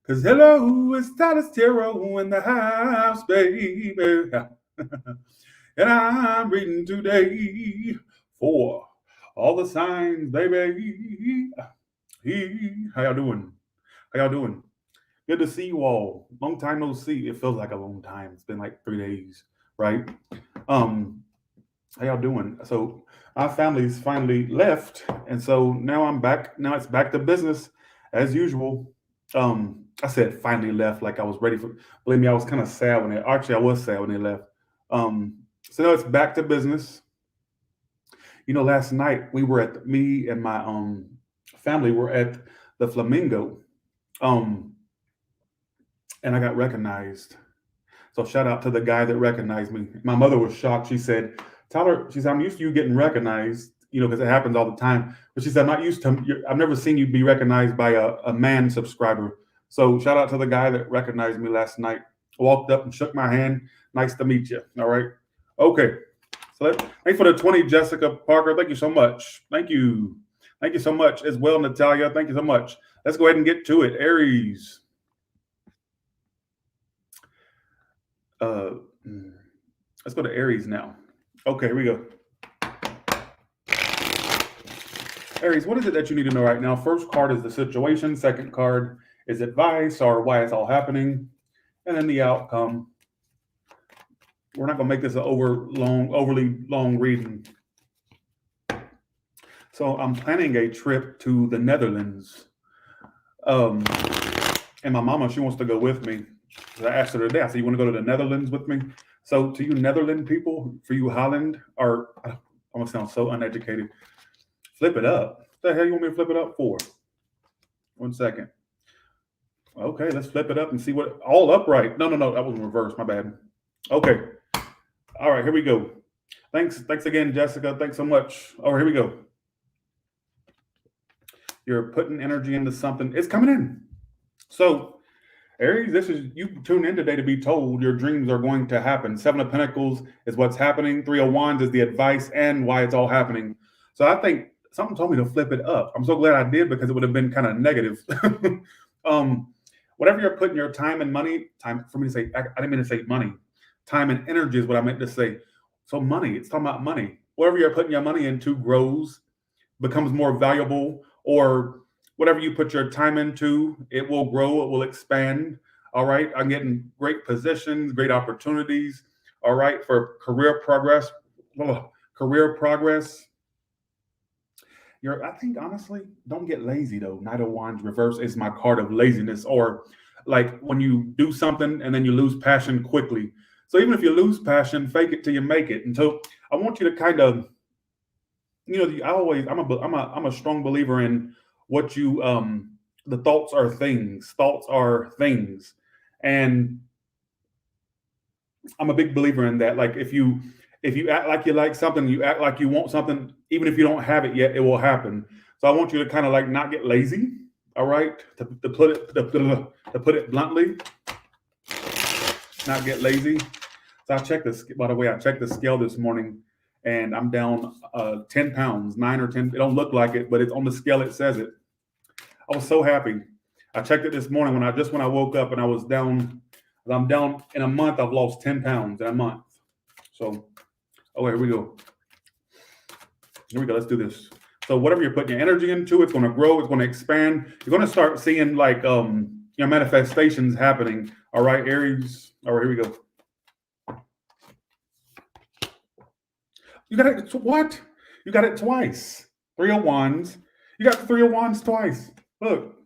Cause hello, it's Taurus Tarot in the house, baby. And I'm reading today for all the signs, baby. How y'all doing? How y'all doing? Good to see you all. Long time no see. It feels like a long time. It's been like 3 days, right? Um, how y'all doing? So our family's finally left, and so now I'm back. Now it's back to business as usual. I said finally left, like I was ready for. Believe me, I was kind of sad when they. Actually, I was sad when they left. So now it's back to business. Last night we were at me and my family were at the Flamingo, um, and I got recognized. So shout out to the guy that recognized me. My mother was shocked. She said, "Tyler," she said, "I'm used to you getting recognized, because it happens all the time." But she said, "I'm not used to. I've never seen you be recognized by a man subscriber." So shout out to the guy that recognized me last night. Walked up and shook my hand. Nice to meet you. All right. Okay. So thanks for the 20, Jessica Parker. Thank you so much. Thank you. Thank you so much as well, Natalia. Thank you so much. Let's go ahead and get to it. Aries. Let's go to Aries now. Okay, here we go. Aries, what is it that you need to know right now? First card is the situation. Second card is advice or why it's all happening. And then the outcome. We're not going to make this an overly long reading. So I'm planning a trip to the Netherlands. And my mama, she wants to go with me. I asked her today, I said, "You want to go to the Netherlands with me?" So to you Netherlands people, for you Holland, or I'm going to sound so uneducated, flip it up. What the hell you want me to flip it up for? 1 second. Okay, let's flip it up and see what, all upright. No, that was in reverse, my bad. Okay. All right, here we go. Thanks again, Jessica. Thanks so much. All right, here we go. You're putting energy into something. It's coming in. So Aries, this is you tune in today to be told your dreams are going to happen. 7 of Pentacles is what's happening. 3 of Wands is the advice and why it's all happening. So I think something told me to flip it up. I'm so glad I did because it would have been kind of negative. Whatever you're putting your time and money, time for me to say, I didn't mean to say money. Time and energy is what I meant to say. So money, it's talking about money. Whatever you're putting your money into grows, becomes more valuable, or whatever you put your time into, it will grow, it will expand. All right. I'm getting great positions, great opportunities. All right. For career progress. I think honestly, don't get lazy though. Knight of Wands reverse is my card of laziness, or like when you do something and then you lose passion quickly. So even if you lose passion, fake it till you make it. And so I want you to kind of, I'm a strong believer in what you the thoughts are things. Thoughts are things. And I'm a big believer in that. Like if you act like you like something, you act like you want something, even if you don't have it yet, it will happen. So I want you to kind of like not get lazy. All right, to put it bluntly, not get lazy. So I checked this. By the way, I checked the scale this morning, and I'm down 10 pounds, 9 or 10. It don't look like it, but it's on the scale. It says it. I was so happy. I checked it this morning when I woke up, and I was down. I'm down in a month. I've lost 10 pounds in a month. So, here we go. Here we go. Let's do this. So whatever you're putting your energy into, it's going to grow. It's going to expand. You're going to start seeing like manifestations happening. All right, Aries. All right, here we go. You got it. What? You got it twice. 3 of Wands. You got the 3 of Wands twice. Look.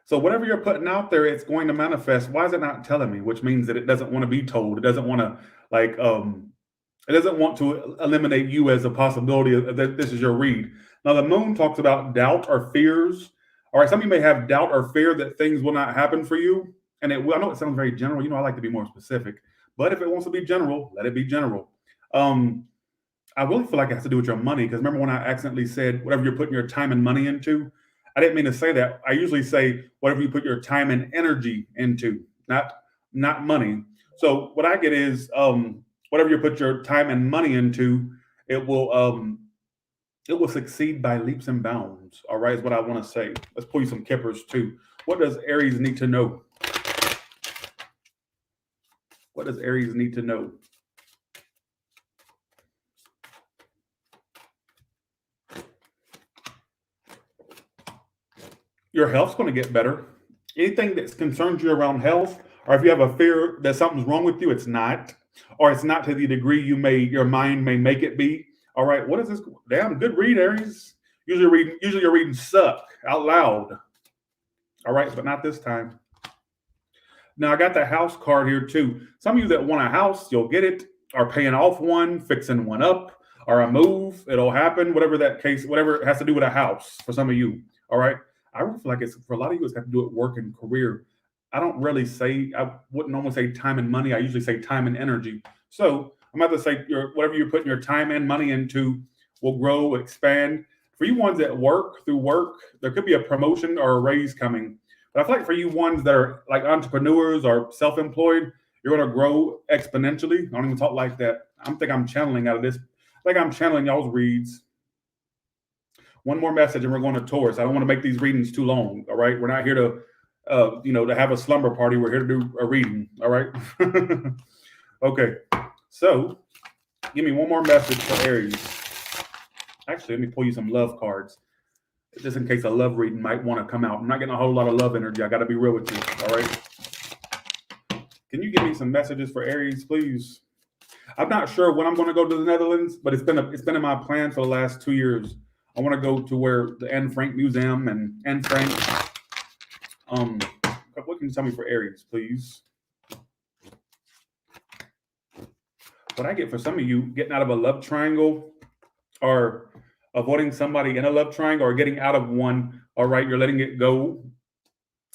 So whatever you're putting out there, it's going to manifest. Why is it not telling me? Which means that it doesn't want to be told. It doesn't want to it doesn't want to eliminate you as a possibility that this is your read. Now the moon talks about doubt or fears. All right, some of you may have doubt or fear that things will not happen for you. And I know it sounds very general. I like to be more specific. But if it wants to be general, let it be general. I really feel like it has to do with your money, because remember when I accidentally said whatever you're putting your time and money into? I didn't mean to say that. I usually say whatever you put your time and energy into, not money. So what I get is whatever you put your time and money into, it will it will succeed by leaps and bounds. All right, is what I want to say. Let's pull you some kippers too. What does Aries need to know? What does Aries need to know? Your health's going to get better. Anything that concerns you around health, or if you have a fear that something's wrong with you, it's not, or it's not to the degree your mind may make it be. All right, what is this? Damn, good read, Aries. Usually you're reading suck out loud. All right, but not this time. Now I got the house card here too. Some of you that want a house, you'll get it, are paying off one, fixing one up, or a move. It'll happen, whatever that case, whatever it has to do with a house for some of you. All right. I really feel like it's for a lot of you, it's got to do with work and career. I wouldn't normally say time and money. I usually say time and energy. So I'm about to say whatever you're putting your time and money into will grow, expand. For you ones that work, there could be a promotion or a raise coming. But I feel like for you ones that are like entrepreneurs or self-employed, you're going to grow exponentially. I don't even talk like that. I'm channeling out of this. I think I'm channeling y'all's reads. One more message and we're going to Taurus. I don't want to make these readings too long. All right. We're not here to have a slumber party. We're here to do a reading. All right. Okay. So give me one more message for Aries. Actually, let me pull you some love cards. Just in case a love reading might want to come out. I'm not getting a whole lot of love energy. I got to be real with you. All right. Can you give me some messages for Aries, please? I'm not sure when I'm going to go to the Netherlands, but it's been in my plan for the last 2 years. I want to go to where the Anne Frank Museum and Anne Frank. What can you tell me for Aries, please? What I get for some of you, getting out of a love triangle or avoiding somebody in a love triangle or getting out of one, all right, you're letting it go.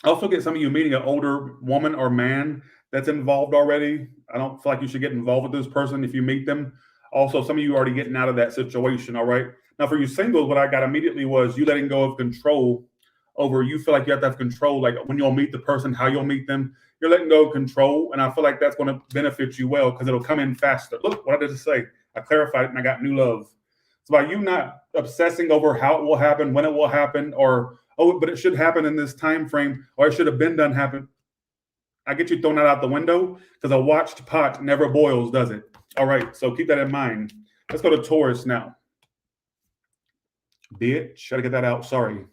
I also get some of you meeting an older woman or man that's involved already. I don't feel like you should get involved with this person if you meet them. Also, some of you are already getting out of that situation, all right? Now, for you singles, what I got immediately was you letting go of control over, you feel like you have to have control, like when you'll meet the person, how you'll meet them. You're letting go of control, and I feel like that's going to benefit you well because it'll come in faster. Look, what I did just say. I clarified it, and I got new love. So by you not obsessing over how it will happen, when it will happen, or, oh, but it should happen in this time frame, or it should have been done happen. I get you throwing that out the window because a watched pot never boils, does it? All right, so keep that in mind. Let's go to Taurus now. Bitch, gotta get that out. Sorry.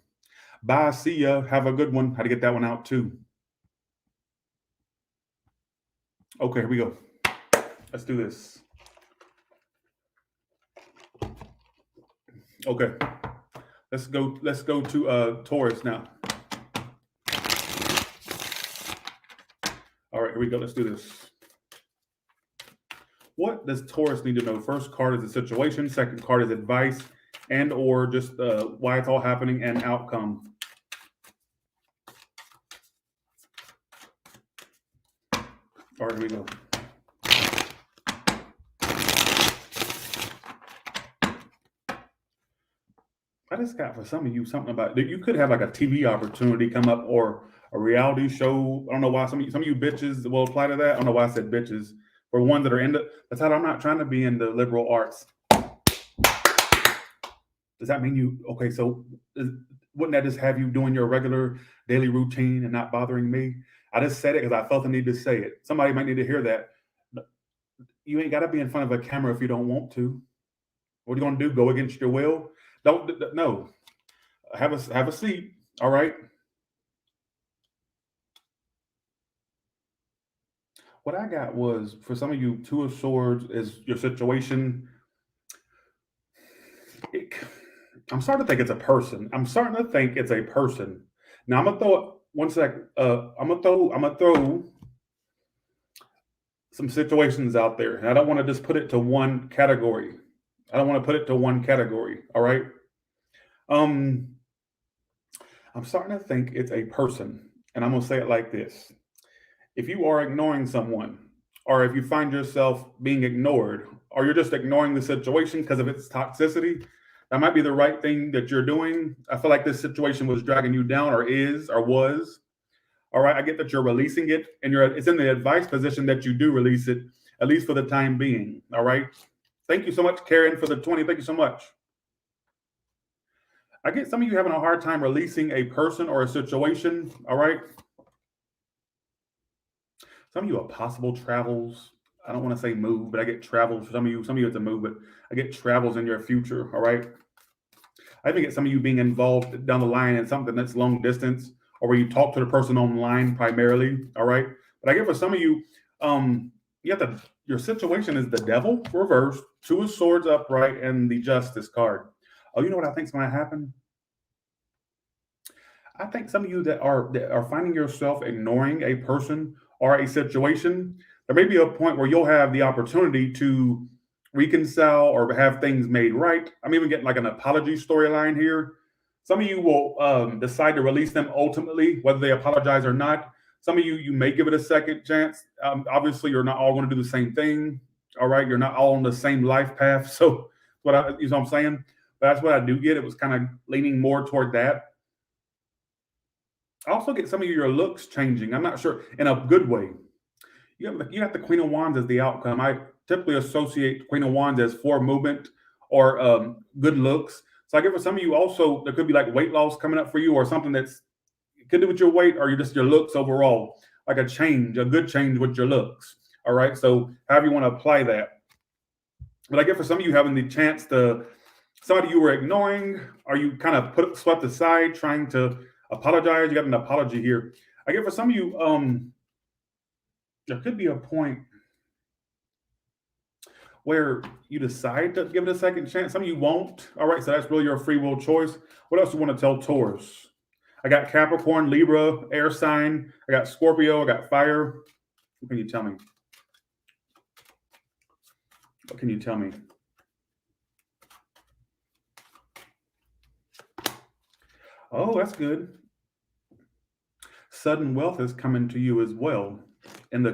Bye. See ya. Have a good one. Had to get that one out too. Okay, here we go. Let's do this. Okay. Let's go to Taurus now. All right, here we go. Let's do this. What does Taurus need to know? First card is the situation. Second card is advice and or just why it's all happening and outcome. All right, here we go. I just got for some of you something about that you could have like a TV opportunity come up or a reality show. I don't know why some of you bitches will apply to that. I don't know why I said bitches. For ones that are in that's how I'm not trying to be in the liberal arts. Does that mean you, okay, so wouldn't that just have you doing your regular daily routine and not bothering me? I just said it because I felt the need to say it. Somebody might need to hear that. You ain't got to be in front of a camera if you don't want to. What are you going to do? Go against your will? No. Have a seat. All right. What I got was, for some of you, Two of Swords is your situation. I'm starting to think it's a person. Now I'm gonna throw one sec. I'm gonna throw some situations out there, and I don't want to just put it to one category. All right. I'm starting to think it's a person, and I'm gonna say it like this: if you are ignoring someone, or if you find yourself being ignored, or you're just ignoring the situation because of its toxicity, that might be the right thing that you're doing. I feel like this situation was dragging you down, or is, or was. All right, I get that you're releasing it, and it's in the advice position that you do release it, at least for the time being. All right. Thank you so much, Karen, for the 20. Thank you so much. I get some of you having a hard time releasing a person or a situation, all right? Some of you are possible travels. I don't want to say move, but I get travels. Some of you it's a move, but I get travels in your future, all right? I even get some of you being involved down the line in something that's long distance or where you talk to the person online primarily, all right? But I get for some of you, you have to, your situation is the devil reversed, two of swords upright, and the justice card. Oh, you know what I think is going to happen? I think some of you that are finding yourself ignoring a person or a situation, there may be a point where you'll have the opportunity to reconcile or have things made right. I'm even getting like an apology storyline here. Some of you will decide to release them ultimately, whether they apologize or not. Some of you may give it a second chance. Obviously, you're not all going to do the same thing. All right, you're not all on the same life path. So, you know what I'm saying? But that's what I do get. It was kind of leaning more toward that. I also get some of your looks changing. I'm not sure in a good way. You have the Queen of Wands as the outcome. I typically associate Queen of Wands as for movement or good looks. So I get for some of you also there could be like weight loss coming up for you or something that's it could do with your weight or just your looks overall, like a change, a good change with your looks. All right. So however you want to apply that. But I get for some of you having the chance to somebody you were ignoring, or you kind of swept aside, trying to apologize. You got an apology here. I get for some of you, there could be a point where you decide to give it a second chance. Some of you won't. All right, so that's really your free will choice. What else do you want to tell Taurus? I got Capricorn, Libra, air sign. I got Scorpio. I got fire. What can you tell me? What can you tell me? Oh, that's good. Sudden wealth is coming to you as well. And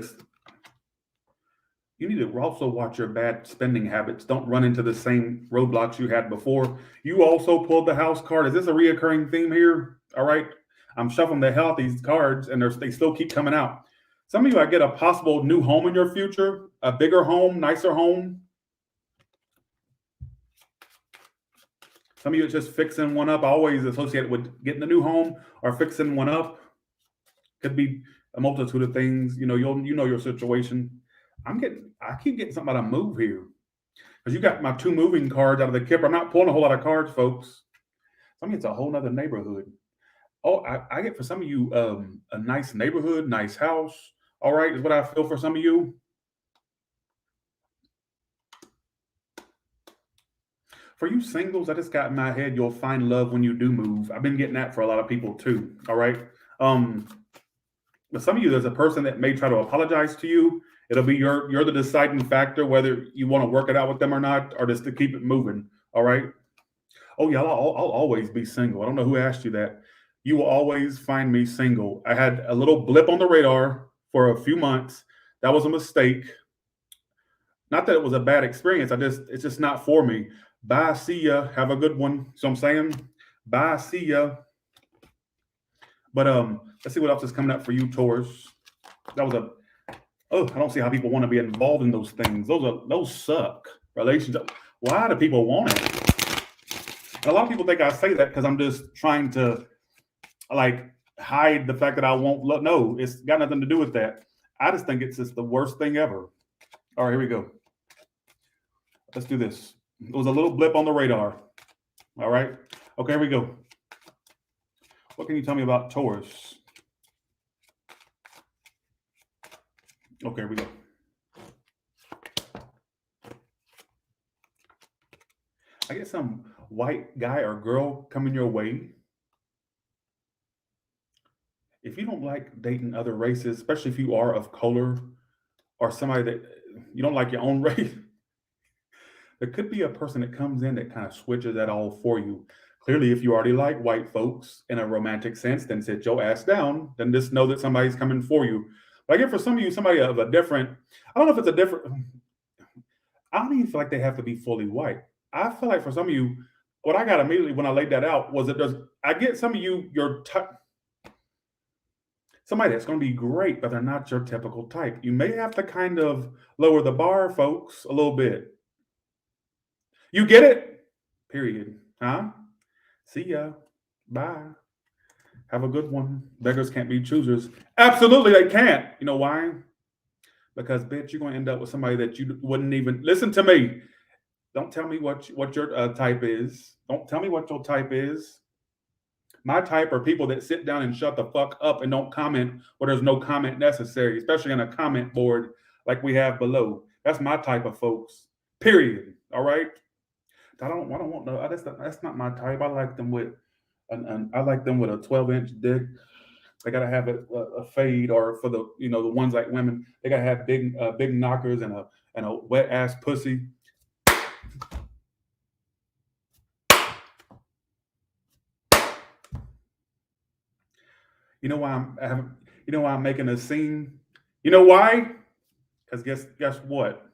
you need to also watch your bad spending habits. Don't run into the same roadblocks you had before. You also pulled the house card. Is this a reoccurring theme here? All right. I'm shuffling the hell out these cards and they still keep coming out. Some of you, I get a possible new home in your future, a bigger home, nicer home. Some of you, it's just fixing one up. I always associate it with getting a new home or fixing one up. Could be a multitude of things. You know your situation. I keep getting something about a move here. Because you got my two moving cards out of the kipper. I'm not pulling a whole lot of cards, folks. Some of you, it's a whole nother neighborhood. Oh, I get for some of you a nice neighborhood, nice house. All right, is what I feel for some of you. For you singles, I just got in my head, you'll find love when you do move. I've been getting that for a lot of people too. All right. But some of you, there's a person that may try to apologize to you. It'll be you're the deciding factor whether you want to work it out with them or not, or just to keep it moving. All right. Oh yeah, I'll always be single. I don't know who asked you that. You will always find me single. I had a little blip on the radar for a few months. That was a mistake. Not that it was a bad experience. It's just not for me. Bye, see ya. Have a good one. So I'm saying, bye, see ya. But let's see what else is coming up for you, Taurus. That was I don't see how people want to be involved in those things. Those suck. Relationships. Why do people want it? And a lot of people think I say that because I'm just trying to like hide the fact that I won't look. No, it's got nothing to do with that. I just think it's just the worst thing ever. All right, here we go. Let's do this. It was a little blip on the radar. All right. Okay, here we go. What can you tell me about Taurus? Okay, here we go. I get some white guy or girl coming your way. If you don't like dating other races, especially if you are of color or somebody that you don't like your own race, there could be a person that comes in that kind of switches that all for you. Clearly, if you already like white folks in a romantic sense, then sit your ass down. Then just know that somebody's coming for you. But I get for some of you, somebody of a different, I don't know if it's a different, I don't even feel like they have to be fully white. I feel like for some of you, what I got immediately when I laid that out was I get some of you, somebody that's going to be great, but they're not your typical type. You may have to kind of lower the bar, folks, a little bit. You get it? Period. Huh? See ya. Bye. Have a good one. Beggars can't be choosers. Absolutely, they can't. You know why? Because, bitch, you're going to end up with somebody that you wouldn't even listen to me. Don't tell me what your type is. Don't tell me what your type is. My type are people that sit down and shut the fuck up and don't comment where there's no comment necessary, especially on a comment board like we have below. That's my type of folks. Period. All right. I don't want no. That's not my type. I like them with, I like them with a 12-inch dick. They gotta have a fade, or for the the ones like women, they gotta have big knockers and a wet ass pussy. You know why you know why I'm making a scene? You know why? Because guess what?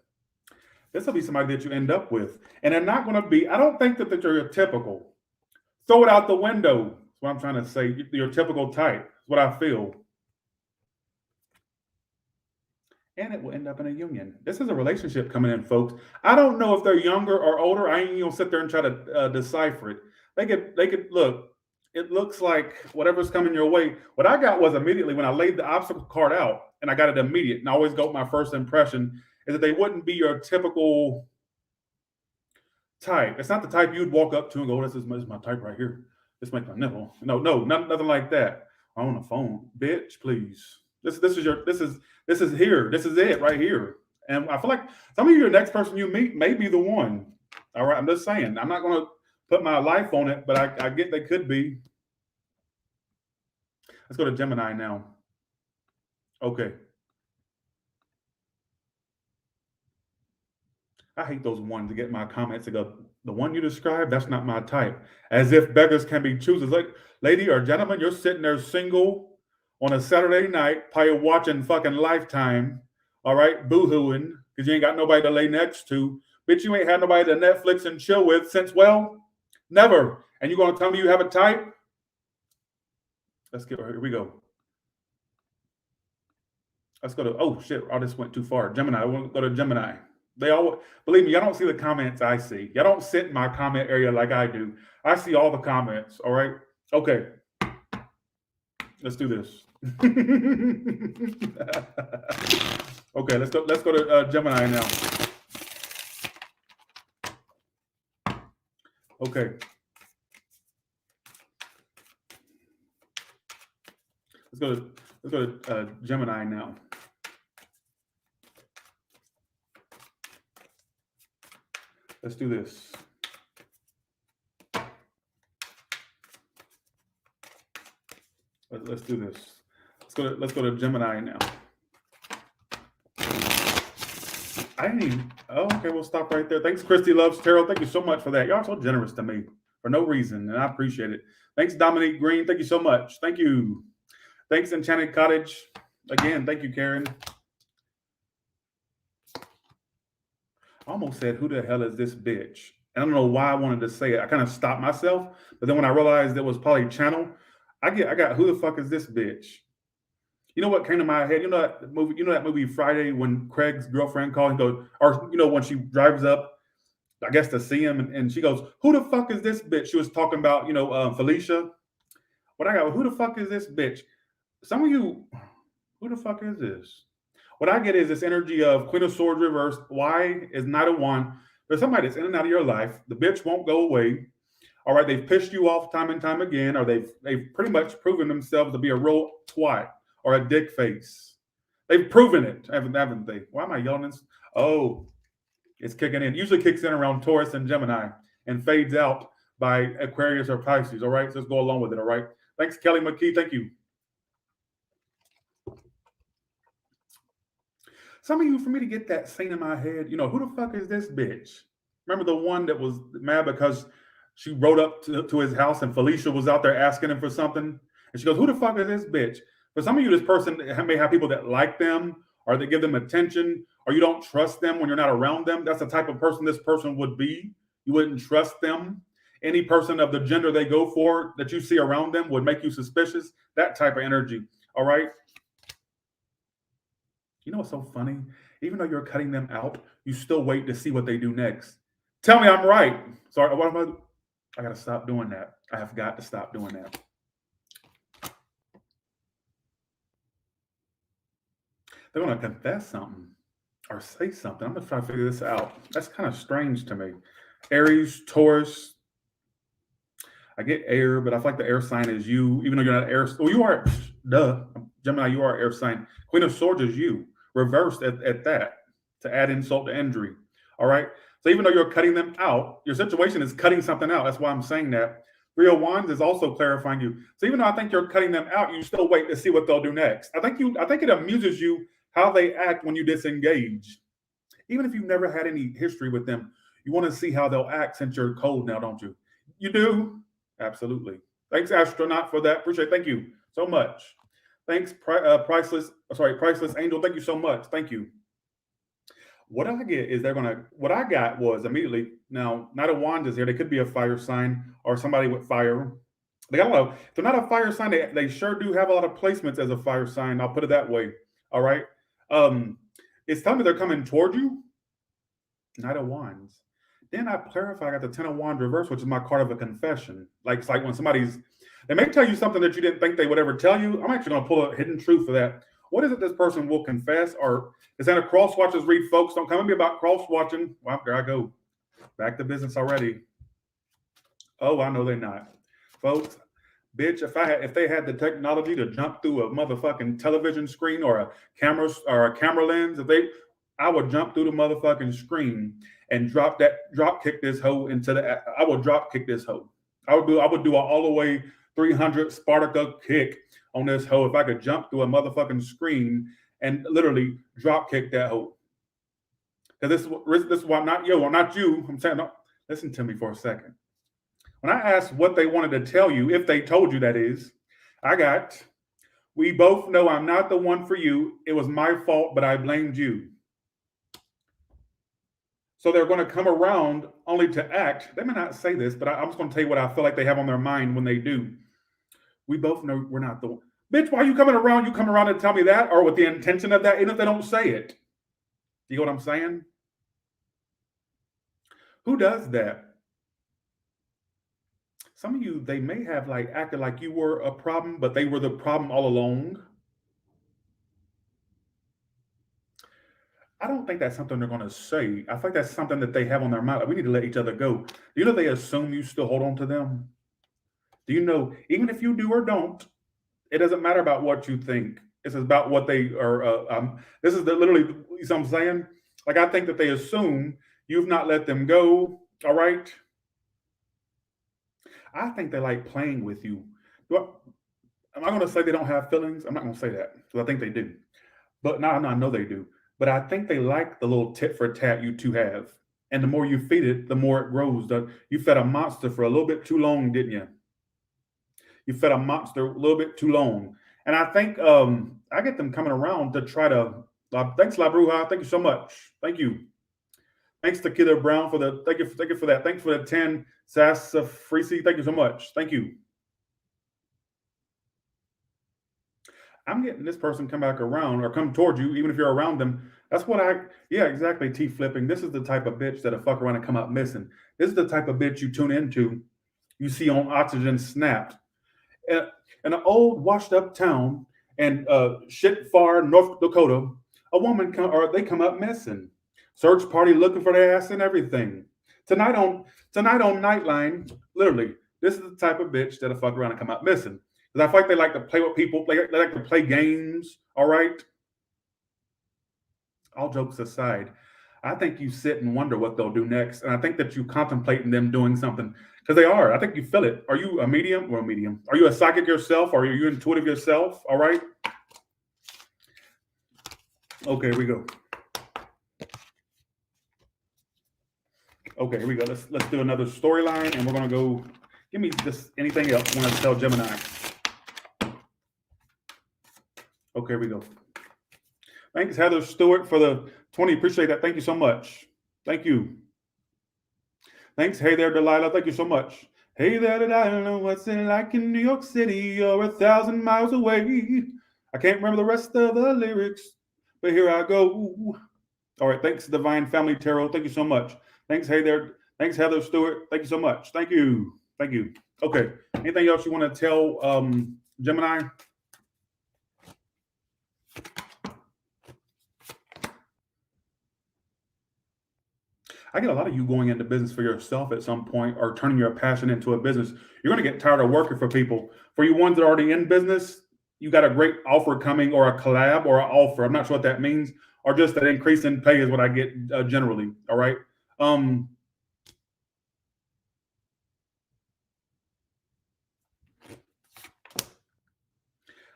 This will be somebody that you end up with, and they're not going to be. I don't think that you're typical. Throw it out the window. That's what I'm trying to say. Your typical type. That's what I feel. And it will end up in a union. This is a relationship coming in, folks. I don't know if they're younger or older. I ain't gonna sit there and try to decipher it. They could look. It looks like whatever's coming your way. What I got was immediately when I laid the obstacle card out, and I got it immediate. And I always go with my first impression is that they wouldn't be your typical type. It's not the type you'd walk up to and go, "This is my type right here. This makes my nipple." No, nothing like that. I'm on the phone, bitch. Please. This is here. This is it right here. And I feel like some of you, the next person you meet may be the one. All right, I'm just saying. I'm not going to put my life on it, but I get they could be. Let's go to Gemini now. Okay. I hate those ones to get my comments to go, the one you described, that's not my type. As if beggars can be choosers. Like, lady or gentleman, you're sitting there single on a Saturday night, probably watching fucking Lifetime, all right, boo-hooing, because you ain't got nobody to lay next to. Bitch, you ain't had nobody to Netflix and chill with since, well, never. And you gonna tell me you have a type? Let's get, here we go. Let's go to, oh shit, I just went too far. Gemini, I want to go to Gemini. They all, believe me, y'all don't see the comments I see. Y'all don't sit in my comment area like I do. I see all the comments, all right? Okay. Let's do this. Okay, let's go to Gemini now. Okay. Let's go to Gemini now. Let's do this. Let's do this. Let's go to Gemini now. I didn't even. Oh, okay. We'll stop right there. Thanks, Christy Loves Tarot. Thank you so much for that. Y'all are so generous to me for no reason, and I appreciate it. Thanks, Dominique Green. Thank you so much. Thank you. Thanks, Enchanted Cottage. Again, thank you, Karen. I almost said, "Who the hell is this bitch?" And I don't know why I wanted to say it. I kind of stopped myself, but then when I realized it was probably channel, I got, "Who the fuck is this bitch?" You know what came to my head? You know that movie? You know that movie Friday when Craig's girlfriend called and goes, or when she drives up, I guess to see him, and she goes, "Who the fuck is this bitch?" She was talking about Felicia. What I got? Who the fuck is this bitch? Some of you, who the fuck is this? What I get is this energy of Queen of Swords reversed. Why is Knight of Wands? There's somebody that's in and out of your life. The bitch won't go away. All right, they've pissed you off time and time again, or they've pretty much proven themselves to be a real twat or a dick face. They've proven it, haven't they? Why am I yelling? Oh, it's kicking in. It usually kicks in around Taurus and Gemini and fades out by Aquarius or Pisces. All right, so let's go along with it. All right. Thanks, Kelly McKee. Thank you. Some of you, for me to get that scene in my head, who the fuck is this bitch? Remember the one that was mad because she rode up to his house and Felicia was out there asking him for something? And she goes, "Who the fuck is this bitch?" For some of you, this person may have people that like them or that give them attention, or you don't trust them when you're not around them. That's the type of person this person would be. You wouldn't trust them. Any person of the gender they go for that you see around them would make you suspicious. That type of energy. All right. You know what's so funny? Even though you're cutting them out, you still wait to see what they do next. Tell me I'm right. Sorry, what am I? I gotta stop doing that. I have got to stop doing that. They're going to confess something or say something. I'm going to try to figure this out. That's kind of strange to me. Aries, Taurus. I get air, but I feel like the air sign is you, even though you're not air. Well, you are, duh. Gemini, you are air sign. Queen of Swords is you, reversed at that, to add insult to injury. All right. So even though you're cutting them out, your situation is cutting something out. That's why I'm saying that. Three of Wands is also clarifying you. So even though I think you're cutting them out, you still wait to see what they'll do next. I think it amuses you how they act when you disengage. Even if you've never had any history with them, you want to see how they'll act since you're cold now, don't you? You do? Absolutely. Thanks, astronaut, for that. Appreciate it. Thank you so much. Thanks, priceless angel. Thank you so much. Thank you. What I get is what I got was immediately, now, Knight of Wands is here. They could be a fire sign or somebody with fire. They got a lot of, if they're not a fire sign, they sure do have a lot of placements as a fire sign. I'll put it that way. All right. It's telling me they're coming toward you. Knight of Wands. Then I clarify, I got the Ten of Wands reverse, which is my card of a confession. Like, it's like when they may tell you something that you didn't think they would ever tell you. I'm actually going to pull a hidden truth for that. What is it this person will confess? Or is that a cross watchers read, folks? Don't come at me about cross watching. Well, there I go. Back to business already. Oh, I know they're not. Folks, bitch, if they had the technology to jump through a motherfucking television screen or a camera lens, I would jump through the motherfucking screen and drop kick this hoe I would drop kick this hoe. I would do an all the way 300 Spartacus kick on this hoe if I could jump through a motherfucking screen and literally drop kick that hoe. Because this is why not you. I'm saying, no, listen to me for a second. When I asked what they wanted to tell you, if they told you that is, we both know I'm not the one for you. It was my fault, but I blamed you. So they're going to come around only to act. They may not say this, but I'm just going to tell you what I feel like they have on their mind when they do. We both know we're not the one. Bitch, why are you coming around? You come around and tell me that, or with the intention of that, even if they don't say it. You know what I'm saying? Who does that? Some of you, they may have acted like you were a problem, but they were the problem all along. I don't think that's something they're going to say. I think that's something that they have on their mind. Like, we need to let each other go. Do you know they assume you still hold on to them? Do you know, even if you do or don't, it doesn't matter about what you think. It's about what they are. This is literally, you know what I'm saying? Like, I think that they assume you've not let them go. All right. I think they like playing with you. Am I going to say they don't have feelings? I'm not going to say that because I think they do. But no, I know they do. But I think they like the little tit for tat you two have. And the more you feed it, the more it grows. You fed a monster for a little bit too long, didn't you? You fed a monster a little bit too long. And I think I get them coming around to try to. Thanks, La Bruja. Thank you so much. Thank you. Thanks to Killer Brown for the. Thank you for that. Thanks for the 10 Sassafrisi. Thank you so much. Thank you. I'm getting this person come back around or come towards you, even if you're around them. That's what yeah, exactly. T flipping. This is the type of bitch that'll fuck around and come up missing. This is the type of bitch you tune into, you see on Oxygen Snapped. In an old washed up town and shit far North Dakota, a woman they come up missing. Search party looking for their ass and everything. Tonight on Nightline, literally, this is the type of bitch that'll fuck around and come up missing. Because I feel like they like to play with people. They like to play games. All right. All jokes aside, I think you sit and wonder what they'll do next. And I think that you contemplating them doing something because they are. I think you feel it. Are you a medium or a medium? Are you a psychic yourself? Or are you intuitive yourself? All right. Okay, here we go. Okay, here we go. Let's do another storyline, and we're gonna go. Give me just anything else you want to tell Gemini. Okay, here we go. Thanks, Heather Stewart, for the 20. Appreciate that. Thank you so much. Thank you. Thanks. Hey there, Delilah. Thank you so much. Hey there, Delilah. What's it like in New York City? You're 1,000 miles away. I can't remember the rest of the lyrics, but here I go. All right. Thanks, Divine Family Tarot. Thank you so much. Thanks. Hey there. Thanks, Heather Stewart. Thank you so much. Thank you. Thank you. Okay. Anything else you want to tell Gemini? I get a lot of you going into business for yourself at some point or turning your passion into a business. You're going to get tired of working for people. For you ones that are already in business, you got a great offer coming or a collab or an offer. I'm not sure what that means, or just an increase in pay is what I get generally. All right. Um,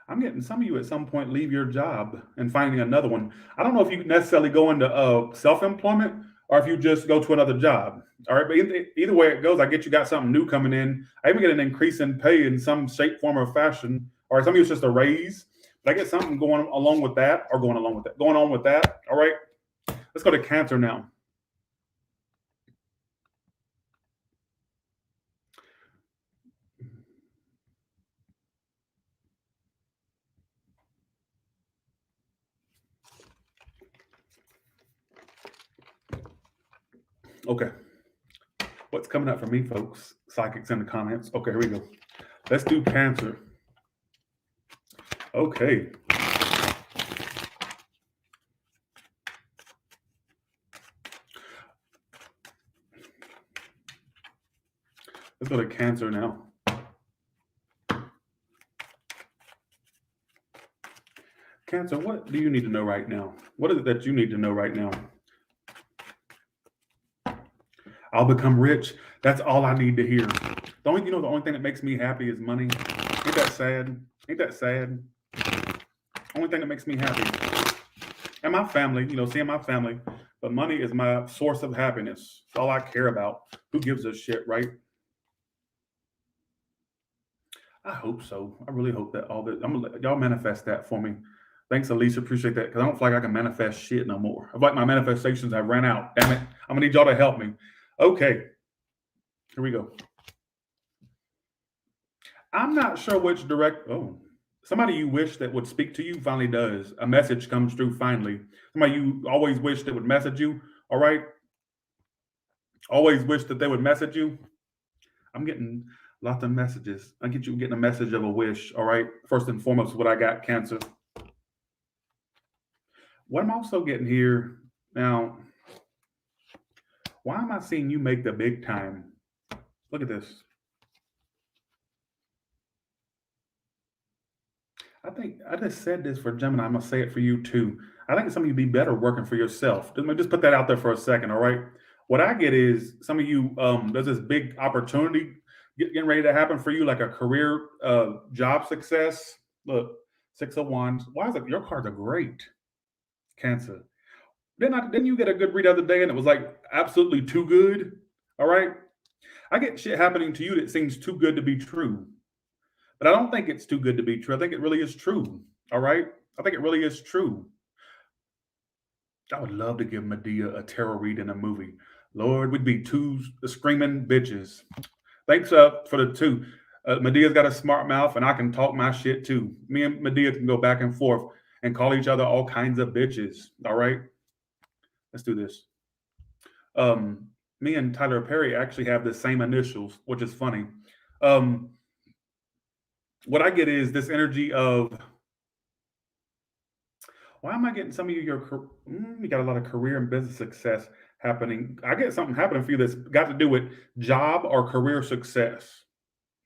I'm getting some of you at some point leave your job and finding another one. I don't know if you necessarily go into self-employment or if you just go to another job. All right, but either way it goes, I get you got something new coming in. I even get an increase in pay in some shape, form, or fashion. Or some of you it's just a raise, but I get something going along with that, or going along with that, going on with that. All right, let's go to Cancer now. Okay, what's coming up for me, folks? Psychics in the comments. Okay, here we go. Let's do Cancer. Okay. Let's go to Cancer now. Cancer, what do you need to know right now? What is it that you need to know right now? I'll become rich. That's all I need to hear. The only thing that makes me happy is money. Ain't that sad? Ain't that sad? Only thing that makes me happy. And my family, seeing my family. But money is my source of happiness. It's all I care about. Who gives a shit, right? I hope so. I really hope that I'm gonna let y'all manifest that for me. Thanks, Alicia. Appreciate that. Because I don't feel like I can manifest shit no more. I feel like my manifestations have ran out. Damn it. I'm gonna need y'all to help me. Okay. Here we go. I'm not sure which somebody you wish that would speak to you finally does. A message comes through finally. Somebody you always wish that would message you. All right. Always wish that they would message you. I'm getting lots of messages. I get you getting a message of a wish. All right. First and foremost, what I got, Cancer. What I'm also getting here now, why am I seeing you make the big time? Look at this. I think I just said this for Gemini. I'm going to say it for you too. I think some of you be better working for yourself. Let me just put that out there for a second. All right. What I get is some of you, there's this big opportunity getting ready to happen for you, like a career job success. Look, 6 of Wands. Why is it your cards are great? Cancer. Didn't you get a good read the other day and it was like absolutely too good? All right. I get shit happening to you that seems too good to be true. But I don't think it's too good to be true. I think it really is true. All right. I think it really is true. I would love to give Medea a tarot read in a movie. Lord, we'd be two screaming bitches. Thanks for the two. Medea's got a smart mouth and I can talk my shit too. Me and Medea can go back and forth and call each other all kinds of bitches. All right. Let's do this. Me and Tyler Perry actually have the same initials, which is funny. What I get is this energy of, why am I getting some of you, you got a lot of career and business success happening. I get something happening for you that's got to do with job or career success.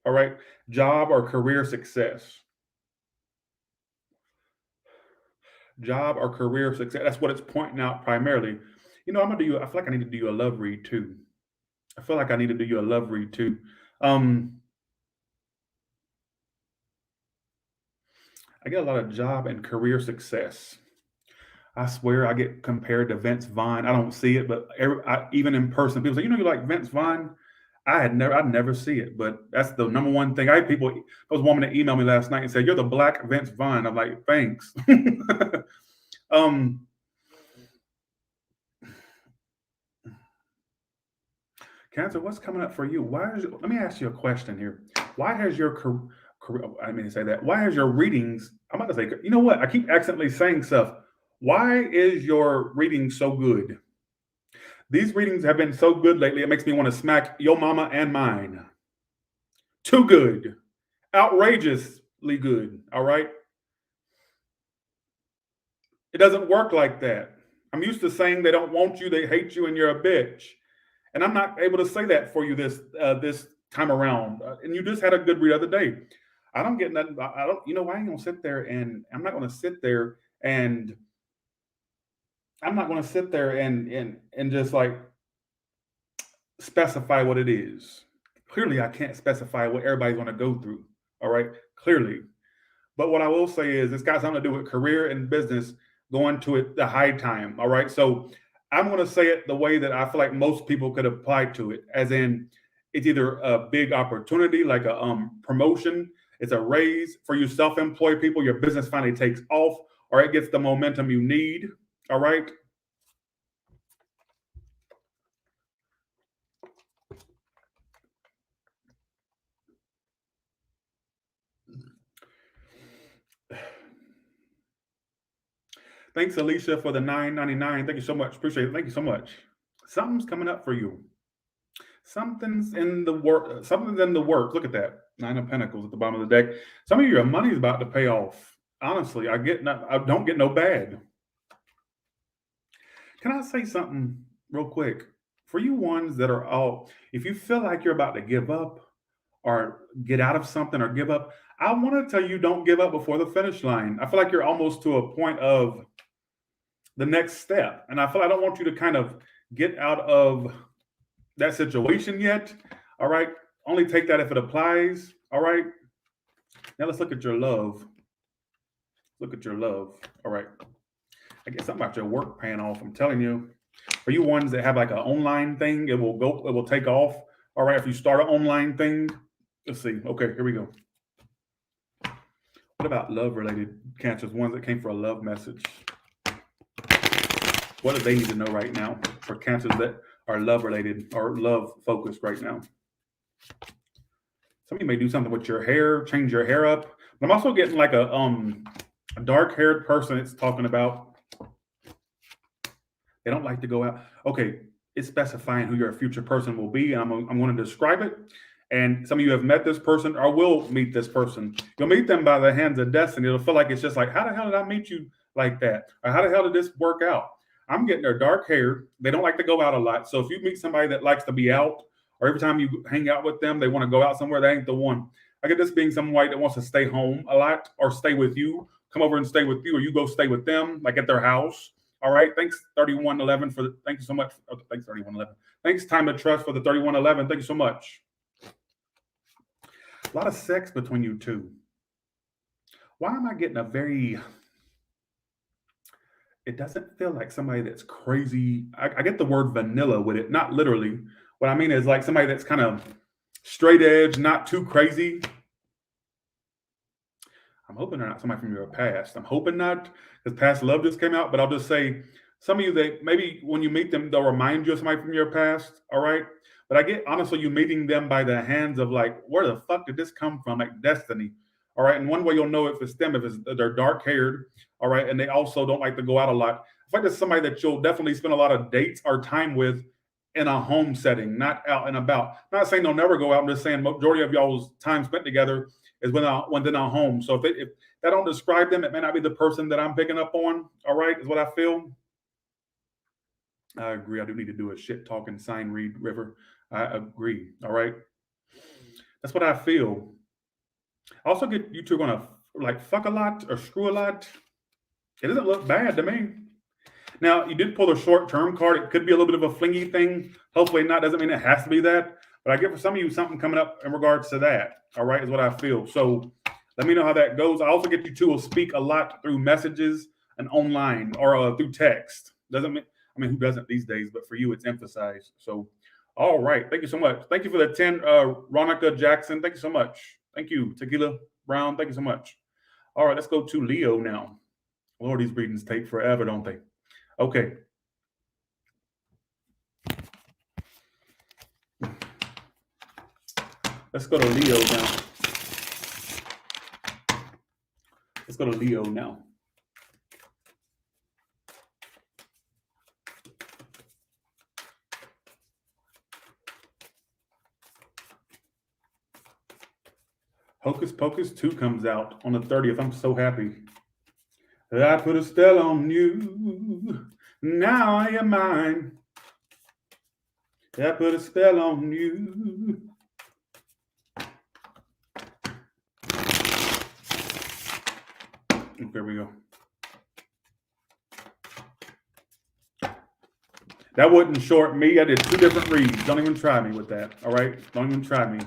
All right. Job or career success. Job or career success. That's what it's pointing out primarily. I feel like I need to do you a love read too. I I get a lot of job and career success. I swear I get compared to Vince Vaughn. I don't see it, but even in person, people say, you like Vince Vaughn? I'd never see it, but that's the number one thing. I had people, there was a woman that emailed me last night and said, you're the black Vince Vaughn. I'm like, thanks. Cancer, what's coming up for you? Let me ask you a question here. Why has your career, I mean to say that, why has your readings, I'm about to say, you know what? I keep accidentally saying stuff. Why is your reading so good? These readings have been so good lately, it makes me want to smack your mama and mine. Too good. Outrageously good. All right. It doesn't work like that. I'm used to saying they don't want you, they hate you, and you're a bitch. And I'm not able to say that for you this time around. And you just had a good read the other day. I don't get nothing. I don't. You know, I ain't gonna sit there and I'm not gonna sit there and I'm not gonna sit there and just like specify what it is. Clearly, I can't specify what everybody's gonna go through. All right, clearly. But what I will say is it's got something to do with career and business going to it the high time. All right. So I'm going to say it the way that I feel like most people could apply to it, as in it's either a big opportunity, like a promotion, it's a raise for you self-employed people, your business finally takes off, or it gets the momentum you need. All right. Thanks, Alicia, for the $9.99. Thank you so much. Appreciate it. Thank you so much. Something's coming up for you. Something's in the work. Something's in the works. Look at that. Nine of Pentacles at the bottom of the deck. Some of your money's about to pay off. Honestly, I don't get no bad. Can I say something real quick? For you ones that are all, if you feel like you're about to give up or get out of something or give up, I want to tell you don't give up before the finish line. I feel like you're almost to a point of the next step. And I feel like I don't want you to kind of get out of that situation yet. All right. Only take that if it applies. All right. Now let's look at your love. Look at your love. All right. I guess something about your work paying off. I'm telling you. For you ones that have like an online thing, it will take off. All right. If you start an online thing, let's see. Okay, here we go. What about love related cancers? Ones that came for a love message. What do they need to know right now for cancers that are love related or love focused right now? Some of you may do something with your hair, change your hair up. But I'm also getting like a dark haired person it's talking about. They don't like to go out. Okay, it's specifying who your future person will be, and I'm going to describe it. And some of you have met this person or will meet this person. You'll meet them by the hands of destiny. It'll feel like it's just like, how the hell did I meet you like that? Or how the hell did this work out? I'm getting their dark hair. They don't like to go out a lot. So if you meet somebody that likes to be out, or every time you hang out with them, they want to go out somewhere, that ain't the one. I get this being somebody that wants to stay home a lot or stay with you, come over and stay with you, or you go stay with them, like at their house. All right. Thanks, 3111 for the, thank you so much. Oh, thanks, 3111. Thanks, Time to Trust for the 3111. Thank you so much. A lot of sex between you two. Why am I getting a very, it doesn't feel like somebody that's crazy. I get the word vanilla with it, not literally. What I mean is like somebody that's kind of straight edge, not too crazy. I'm hoping they're not somebody from your past. I'm hoping not, because past love just came out, but I'll just say some of you that maybe when you meet them, they'll remind you of somebody from your past. All right. But I get honestly you meeting them by the hands of like, where the fuck did this come from? Like destiny. All right. And one way you'll know if it's them, if they're dark haired. All right. And they also don't like to go out a lot. I feel like that's somebody that you'll definitely spend a lot of dates or time with in a home setting, not out and about. I'm not saying they'll never go out. I'm just saying majority of y'all's time spent together is when they're not home. So if that don't describe them, it may not be the person that I'm picking up on. All right, is what I feel. I agree. I do need to do a shit talking sign read, River. I agree. All right. That's what I feel. I also get you two gonna like fuck a lot or screw a lot. It doesn't look bad to me. Now, you did pull a short-term card. It could be a little bit of a flingy thing. Hopefully not. Doesn't mean it has to be that. But I get for some of you something coming up in regards to that. All right, is what I feel. So let me know how that goes. I also get you two will speak a lot through messages and online or through text. Doesn't mean, I mean, who doesn't these days? But for you, it's emphasized. So, all right. Thank you so much. Thank you for the 10, Ronica Jackson. Thank you so much. Thank you, Tequila Brown. Thank you so much. All right, let's go to Leo now. Lord, these readings take forever, don't they? Okay. Let's go to Leo now. Let's go to Leo now. Hocus Pocus 2 comes out on the 30th. I'm so happy. I put a spell on you. Now I am mine. I put a spell on you. There we go. That wouldn't short me. I did 2 different reads. Don't even try me with that. All right? Don't even try me.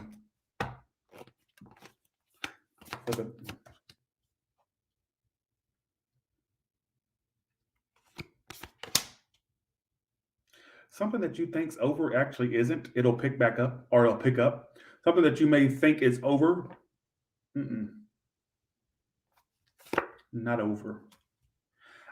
Something that you think's over actually isn't. It'll pick back up, or it'll pick up. Something that you may think is over. Not over.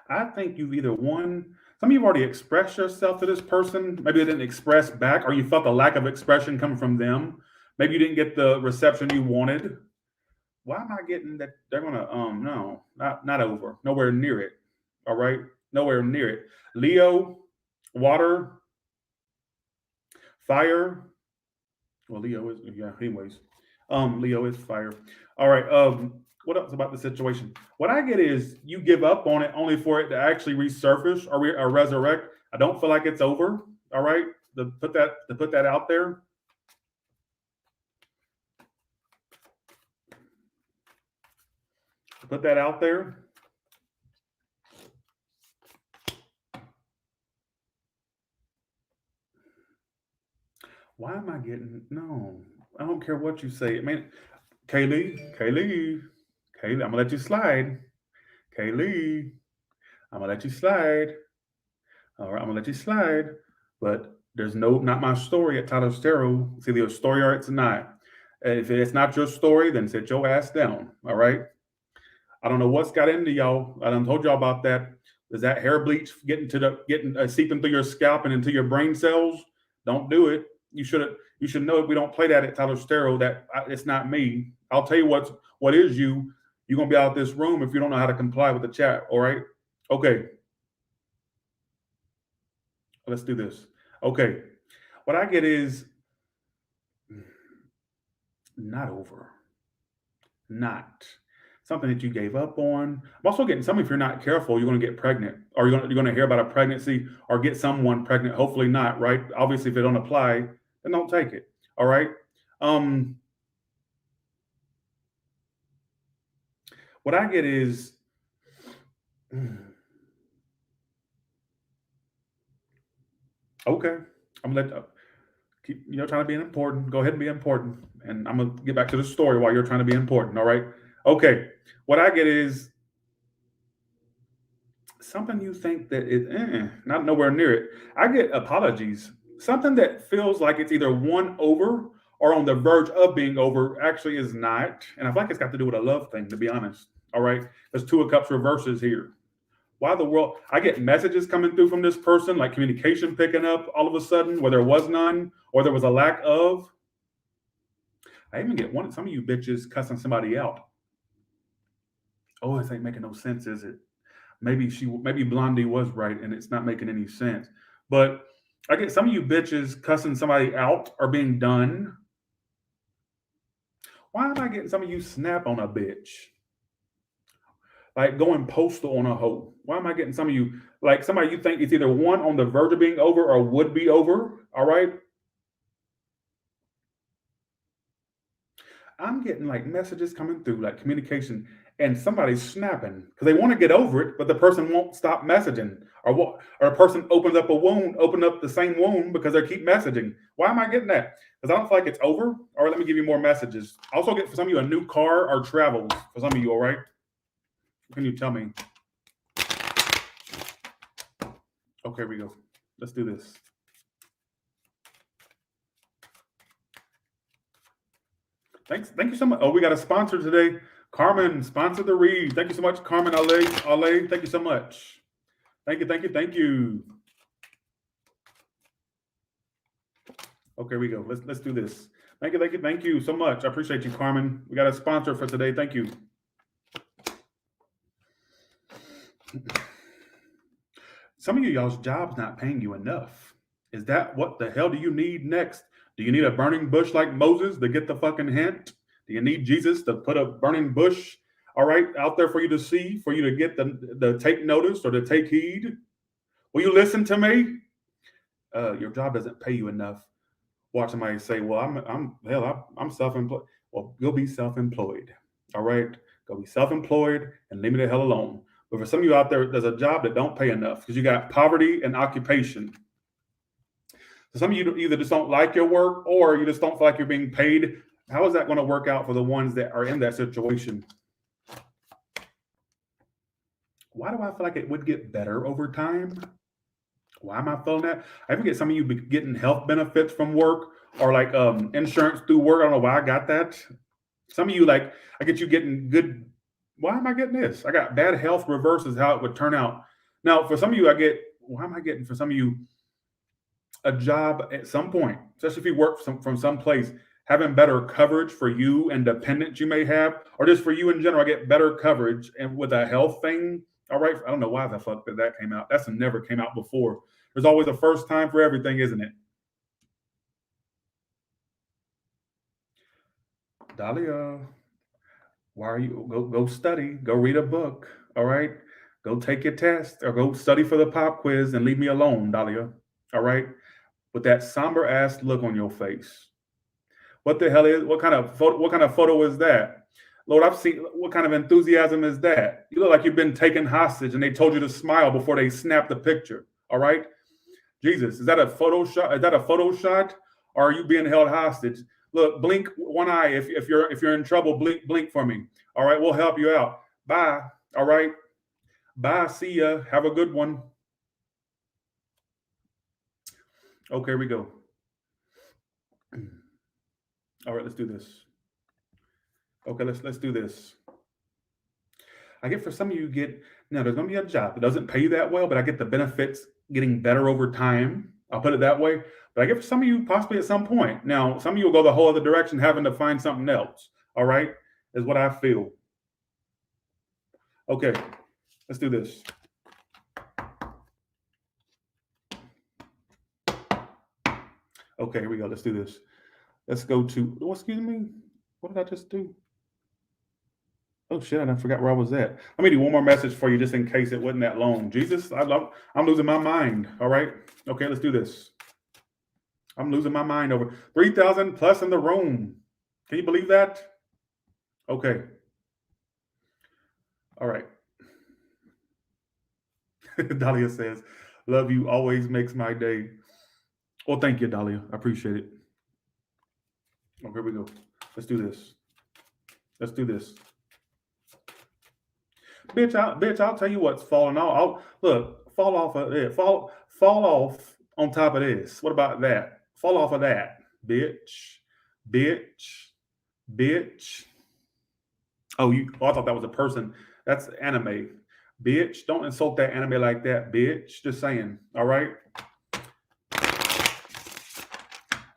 I think you've either won. Some of you have already expressed yourself to this person. Maybe they didn't express back, or you felt a lack of expression coming from them. Maybe you didn't get the reception you wanted. Why am I getting that? They're gonna no, not over. Nowhere near it. All right, nowhere near it. Leo, water, fire. Well, Leo is Anyways, Leo is fire. All right. What else about the situation? What I get is you give up on it only for it to actually resurface or resurrect. I don't feel like it's over. All right, to put that out there. Put that out there. Why am I getting no? I don't care what you say. I mean, Kaylee, I'm gonna let you slide. Kaylee, I'm gonna let you slide. All right, I'm gonna let you slide. But there's not my story at Taurus Tarot. It's either a story or it's not. If it's not your story, then sit your ass down. All right. I don't know what's got into y'all. I done told y'all about that. Is that hair bleach getting seeping through your scalp and into your brain cells? Don't do it. You should know if we don't play that at Taurus Tarot. That it's not me. I'll tell you what is you. You're gonna be out of this room if you don't know how to comply with the chat. All right. Okay. Let's do this. Okay. What I get is not over. Not something that you gave up on. I'm also getting some, if you're not careful, you're going to get pregnant, or you're going to hear about a pregnancy or get someone pregnant. Hopefully not, right? Obviously, if it don't apply, then don't take it. All right. What I get is okay. I'm gonna let keep trying to be important. Go ahead and be important, and I'm gonna get back to the story while you're trying to be important. All right. Okay. What I get is something you think that is not nowhere near it. I get apologies. Something that feels like it's either won over or on the verge of being over actually is not. And I feel like it's got to do with a love thing, to be honest. All right. There's 2 of Cups reverses here. Why the world? I get messages coming through from this person, like communication picking up all of a sudden, where there was none or there was a lack of. I even get some of you bitches cussing somebody out. Oh, this ain't making no sense, is it? Maybe Blondie was right and it's not making any sense. But I get some of you bitches cussing somebody out or being done. Why am I getting some of you snap on a bitch? Like going postal on a hoe. Why am I getting some of you, like somebody you think it's either one on the verge of being over or would be over? All right. I'm getting like messages coming through, like communication, and somebody's snapping because they want to get over it, but the person won't stop messaging, or a person opens up the same wound because they keep messaging. Why am I getting that? Because I don't feel like it's over. All right, let me give you more messages. I also get for some of you a new car or travels for some of you. All right, what can you tell me? Okay, here we go. Let's do this. Thank you so much. Oh, we got a sponsor today. Carmen sponsored the read. Thank you so much, Carmen Ale. Thank you so much. Thank you. Okay, here we go. Let's do this. Thank you so much. I appreciate you, Carmen. We got a sponsor for today. Thank you. Some of y'all's job's not paying you enough. Is that what the hell do you need next? Do you need a burning bush like Moses to get the fucking hint? Do you need Jesus to put a burning bush, all right, out there for you to see, for you to get the take notice or to take heed? Will you listen to me? Your job doesn't pay you enough. Watch somebody say, "Well, I'm self-employed." Well, you'll be self-employed. All right, go be self-employed and leave me the hell alone. But for some of you out there, there's a job that don't pay enough because you got poverty and occupation. So some of you either just don't like your work or you just don't feel like you're being paid. How is that going to work out for the ones that are in that situation? Why do I feel like it would get better over time? Why am I feeling that? I even get some of you getting health benefits from work or like insurance through work. I don't know why I got that. Some of you, like, I get you getting good. Why am I getting this? I got bad health reverses how it would turn out. Now, for some of you, why am I getting, for some of you, a job at some point, especially if you work from some place, having better coverage for you and dependents you may have, or just for you in general, I get better coverage and with a health thing. All right, I don't know why the fuck that came out. That's never came out before. There's always a first time for everything, isn't it? Dahlia, why are you go study, go read a book, all right? Go take your test or go study for the pop quiz and leave me alone, Dahlia. All right? With that somber ass look on your face. What the hell is what kind of photo is that? Lord, I've seen what kind of enthusiasm is that? You look like you've been taken hostage and they told you to smile before they snapped the picture. All right? Jesus, is that a photo shot? Is that a photo shot? Or are you being held hostage? Look, blink one eye if you're in trouble, blink for me. All right, we'll help you out. Bye. All right. Bye. See ya. Have a good one. Okay, here we go. All right, let's do this. Okay, let's do this. I get for some of you there's gonna be a job that doesn't pay you that well, but I get the benefits getting better over time. I'll put it that way. But I get for some of you possibly at some point. Now, some of you will go the whole other direction having to find something else. All right, is what I feel. Okay, let's do this. Okay, here we go. Let's do this. Let's go to, oh, excuse me. What did I just do? Oh shit, I forgot where I was at. Let me do one more message for you just in case it wasn't that long. Jesus, I'm losing my mind. All right. Okay, let's do this. I'm losing my mind over 3,000 plus in the room. Can you believe that? Okay. All right. Dahlia says, love you always makes my day. Well, thank you, Dahlia. I appreciate it. Oh, here we go. Let's do this. Let's do this. Bitch, I'll tell you what's falling off. Fall off of it. Fall off on top of this. What about that? Fall off of that. Bitch. Oh, I thought that was a person. That's anime. Bitch, don't insult that anime like that, bitch. Just saying. All right.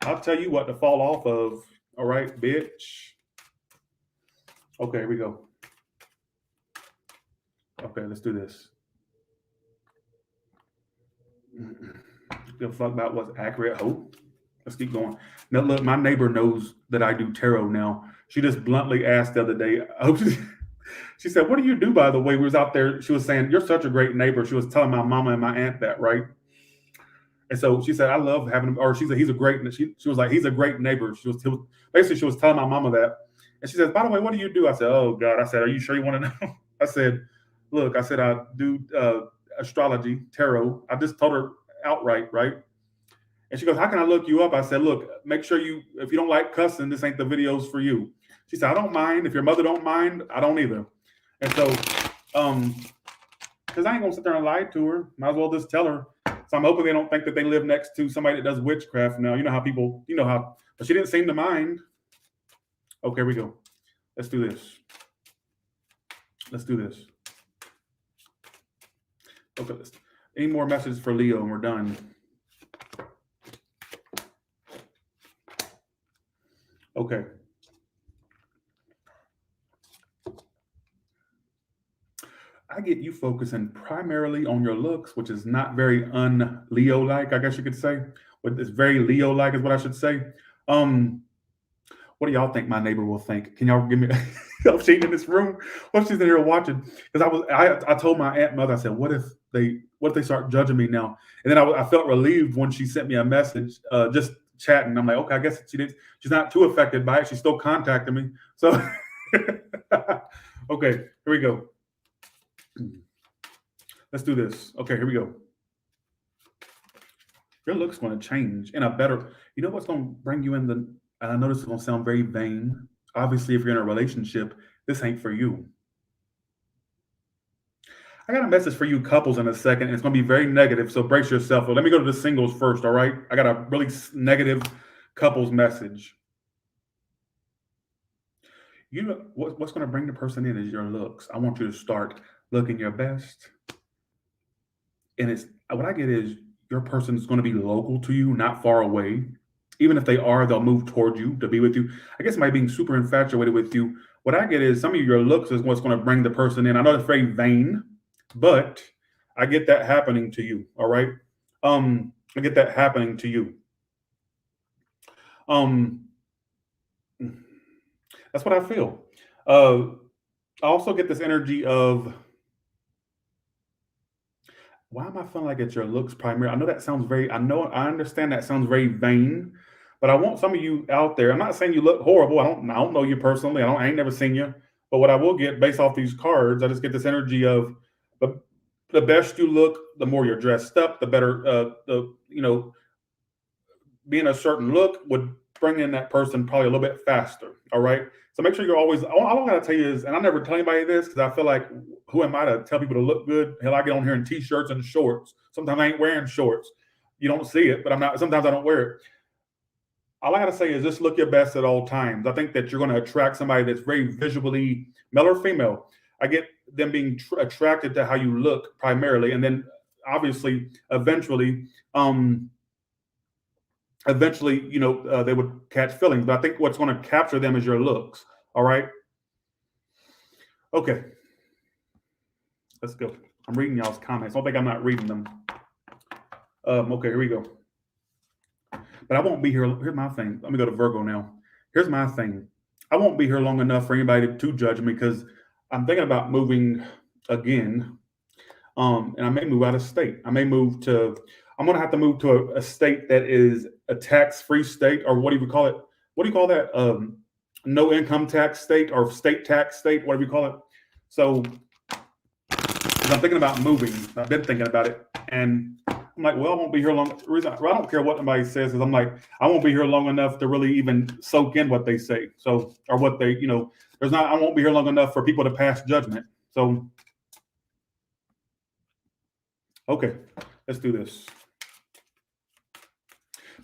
I'll tell you what to fall off of. All right, bitch. Okay, here we go. Okay, let's do this. Give a fuck about what's accurate. Oh, let's keep going. Now, look, my neighbor knows that I do tarot now. She just bluntly asked the other day. She said, "What do you do, by the way?" We was out there. She was saying, "You're such a great neighbor." She was telling my mama and my aunt that, right? And so she said, "I love having him." Or she said, "He's a great." She was like, "He's a great neighbor." She was telling my mama that. And she said, "By the way, what do you do?" I said, "Oh God." I said, "Are you sure you want to know?" I said, "Look," I said, "I do astrology, tarot." I just told her outright, right? And she goes, "How can I look you up?" I said, "Look, make sure if you don't like cussing, this ain't the videos for you." She said, "I don't mind. If your mother don't mind, I don't either." And so, because I ain't gonna sit there and lie to her. Might as well just tell her. So I'm hoping they don't think that they live next to somebody that does witchcraft now. You know how, but she didn't seem to mind. Okay, here we go. Let's do this. Okay, any more messages for Leo and we're done. Okay. I get you focusing primarily on your looks, which is not very un-Leo-like, I guess you could say. But it's very Leo-like is what I should say. What do y'all think my neighbor will think? Can y'all give me? If she's in this room, what if she's in here watching? Because I told my aunt and mother, I said, what if they start judging me now? And then I felt relieved when she sent me a message, just chatting. I'm like, okay, I guess she's not too affected by it. She's still contacting me. So, okay, here we go. Let's do this. Okay, here we go. Your look's going to change in a better. You know what's going to bring you in the. And I know this is going to sound very vain. Obviously, if you're in a relationship, this ain't for you. I got a message for you couples in a second, and it's going to be very negative, so brace yourself. But let me go to the singles first, all right? I got a really negative couples message. You know what's going to bring the person in is your looks. I want you to start looking your best. And it's what I get is your person is going to be local to you, not far away. Even if they are, they'll move toward you to be with you. I guess by being super infatuated with you, what I get is some of your looks is what's going to bring the person in. I know it's very vain, but I get that happening to you. All right. I get that happening to you. That's what I feel. I also get this energy of, why am I feeling like it's your looks primarily? I know that sounds very, I understand that sounds very vain, but I want some of you out there. I'm not saying you look horrible. I don't know you personally. I ain't never seen you. But what I will get based off these cards, I just get this energy of the best you look, the more you're dressed up, the better, being a certain look would bring in that person probably a little bit faster. All right. So make sure you're always, all I got to tell you is, and I never tell anybody this because I feel like, who am I to tell people to look good? Hell, I get on here in t-shirts and shorts. Sometimes I ain't wearing shorts. You don't see it, but sometimes I don't wear it. All I got to say is just look your best at all times. I think that you're going to attract somebody that's very visually, male or female. I get them being attracted to how you look primarily. And then obviously, eventually, they would catch feelings. But I think what's going to capture them is your looks. All right. Okay. Let's go. I'm reading y'all's comments. Don't think I'm not reading them. Okay, here we go. But I won't be here. Here's my thing. Let me go to Virgo now. Here's my thing. I won't be here long enough for anybody to judge me because I'm thinking about moving again. And I may move out of state. I'm going to have to move to a state that is a tax-free state, or what do you call it? What do you call that? No income tax state or state tax state, whatever you call it. So I'm thinking about moving. I've been thinking about it. And I'm like, well, I won't be here long. The reason I don't care what anybody says is I'm like, I won't be here long enough to really even soak in what they say. So, or what they, I won't be here long enough for people to pass judgment. So, okay, let's do this.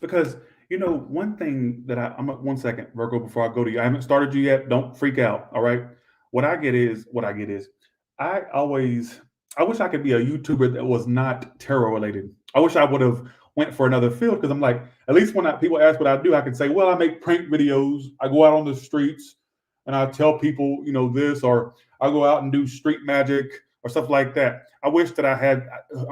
Because, one thing that I'm 1 second, Virgo, before I go to you, I haven't started you yet. Don't freak out. All right. What I get is, I wish I could be a YouTuber that was not tarot related. I wish I would have went for another field because I'm like, at least when people ask what I do, I can say, well, I make prank videos. I go out on the streets and I tell people, this, or I go out and do street magic or stuff like that. I wish that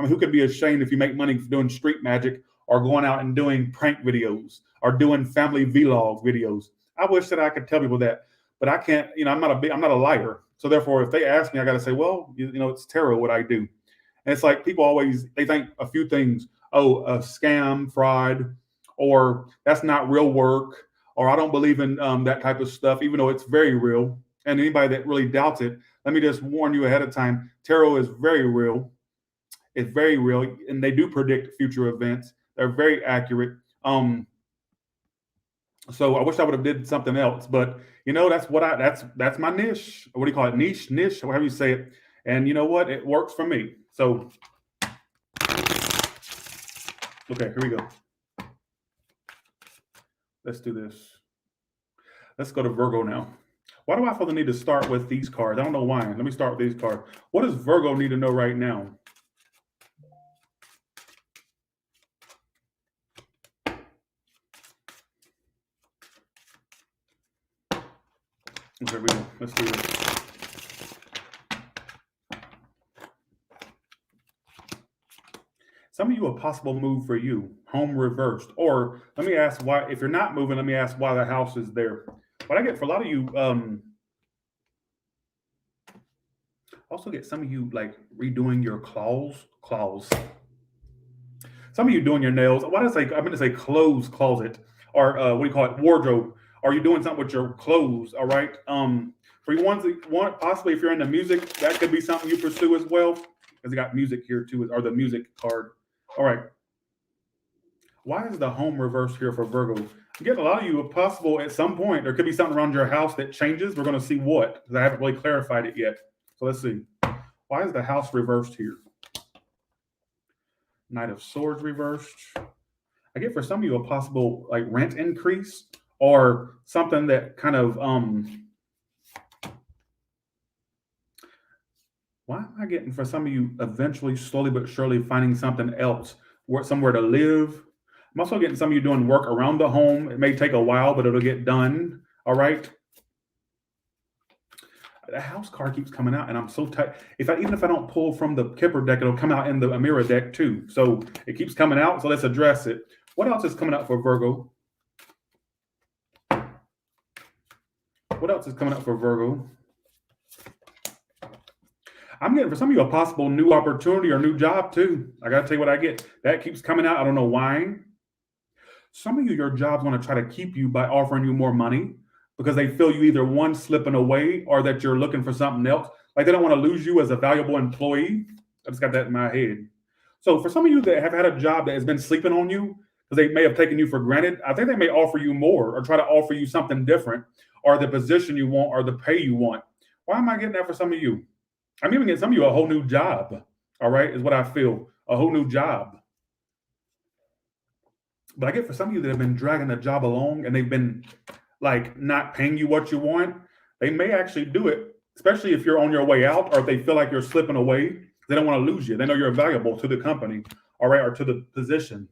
who could be ashamed if you make money doing street magic or going out and doing prank videos or doing family vlog videos. I wish that I could tell people that, but I can't, I'm not a liar. So therefore, if they ask me, I got to say, well, it's tarot what I do. And it's like people they think a few things, a scam, fraud, or that's not real work, or I don't believe in that type of stuff, even though it's very real. And anybody that really doubts it, let me just warn you ahead of time, tarot is very real. It's very real, and they do predict future events. They're very accurate. So I wish I would have did something else, but that's my niche. What do you call it? Niche, however you say it. And you know what? It works for me. So, okay, here we go. Let's do this. Let's go to Virgo now. Why do I feel the need to start with these cards? I don't know why. Let me start with these cards. What does Virgo need to know right now? Okay, here we go. Let's do this. Some of you, a possible move for you, home reversed. Or let me ask why, if you're not moving, let me ask why the house is there. what I get for a lot of you, also get some of you like redoing your claws. Some of you doing your nails. Why does I'm going to say clothes closet or what do you call it, wardrobe? Are you doing something with your clothes? All right. For you ones that want, possibly if you're into music, that could be something you pursue as well, because they got music here too, or the music card. All right. Why is the home reversed here for Virgo? I'm getting a lot of you, if possible, at some point, there could be something around your house that changes. We're going to see what, because I haven't really clarified it yet. So let's see. Why is the house reversed here? Knight of Swords reversed. I get for some of you a possible like rent increase or something that kind of why am I getting for some of you eventually, slowly but surely finding something else, somewhere to live? I'm also getting some of you doing work around the home. It may take a while, but it'll get done. All right. The house card keeps coming out, and I'm so tight. Even if I don't pull from the Kipper deck, it'll come out in the Amira deck too. So it keeps coming out. So let's address it. What else is coming out for Virgo? What else is coming out for Virgo? I'm getting for some of you a possible new opportunity or new job too. I got to tell you what I get. That keeps coming out. I don't know why. Some of you, your job's going to try to keep you by offering you more money because they feel you either one slipping away or that you're looking for something else. Like they don't want to lose you as a valuable employee. I just got that in my head. So for some of you that have had a job that has been sleeping on you because they may have taken you for granted, I think they may offer you more or try to offer you something different or the position you want or the pay you want. Why am I getting that for some of you? I'm even getting some of you a whole new job. All right, is what I feel. A whole new job. But I get for some of you that have been dragging the job along and they've been like not paying you what you want, they may actually do it, especially if you're on your way out or if they feel like you're slipping away. They don't want to lose you. They know you're valuable to the company, all right, or to the position.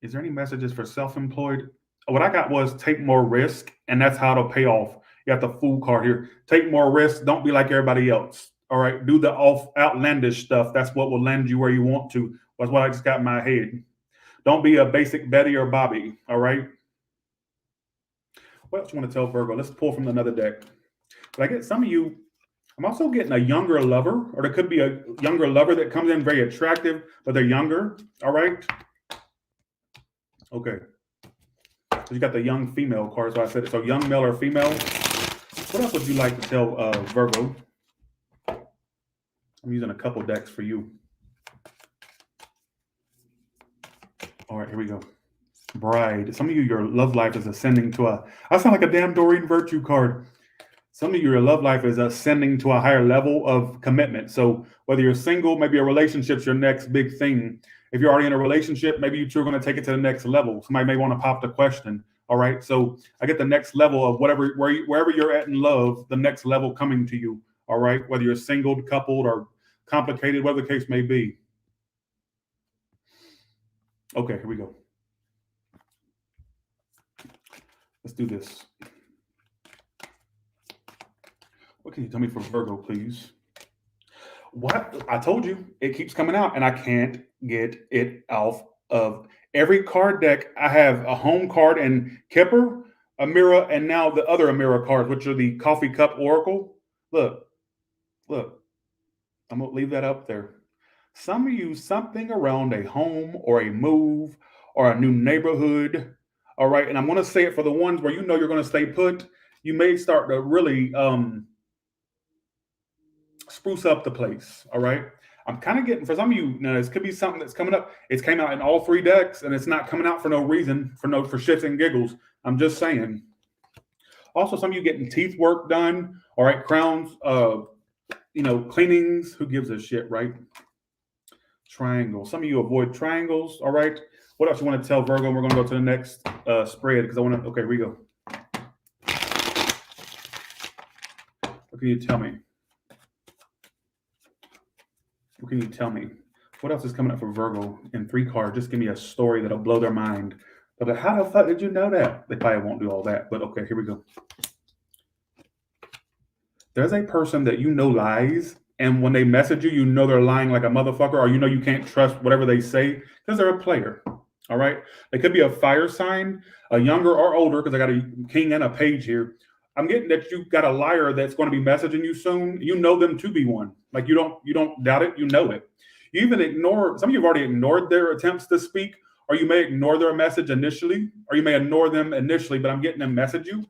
Is there any messages for self-employed? What I got was take more risk, and that's how it'll pay off. You got the Fool card here. Take more risk. Don't be like everybody else. All right, do the outlandish stuff. That's what will land you where you want to. That's what I just got in my head. Don't be a basic Betty or Bobby. All right. What else do you want to tell Virgo? Let's pull from another deck. But I get some of you. I'm also getting a younger lover, or there could be a younger lover that comes in very attractive, but they're younger. All right. Okay. So you got the young female card. So I said it. So young male or female. What else would you like to tell Virgo? I'm using a couple decks for you. All right, here we go. Bride. Some of you, your love life is ascending to I sound like a damn Doreen Virtue card. Some of you, your love life is ascending to a higher level of commitment. So whether you're single, maybe a relationship's your next big thing. If you're already in a relationship, maybe you two are going to take it to the next level. Somebody may want to pop the question. All right. So I get the next level of wherever you're at in love, the next level coming to you. All right. Whether you're single, coupled, or complicated, whatever the case may be. Okay, here we go. Let's do this. What can you tell me for Virgo, please? What? I told you, it keeps coming out, and I can't get it off of every card deck. I have a home card and Kipper, Amira, and now the other Amira cards, which are the Coffee Cup Oracle. Look. I'm going to leave that up there. Some of you, something around a home or a move or a new neighborhood. All right. And I'm going to say it for the ones where you know you're going to stay put. You may start to really spruce up the place. All right. I'm kind of getting for some of you now, this could be something that's coming up. It's came out in all three decks and it's not coming out for no reason, for shits and giggles. I'm just saying. Also, some of you getting teeth work done. All right. Crowns, cleanings. Who gives a shit, right? Triangle. Some of you avoid triangles. All right. What else you want to tell Virgo? We're going to go to the next spread because I want to. Okay, here we go. What can you tell me? What can you tell me? What else is coming up for Virgo in 3 cards? Just give me a story that'll blow their mind. But how the fuck did you know that? They probably won't do all that. But okay, here we go. There's a person that you know lies. And when they message you, you know they're lying like a motherfucker, or you know you can't trust whatever they say because they're a player. All right. They could be a fire sign, a younger or older, because I got a king and a page here. I'm getting that you got a liar that's going to be messaging you soon. You know them to be one. Like you don't doubt it. You know it. You even ignore. Some of you have already ignored their attempts to speak, or you may ignore their message initially, or you may ignore them initially. But I'm getting them message you.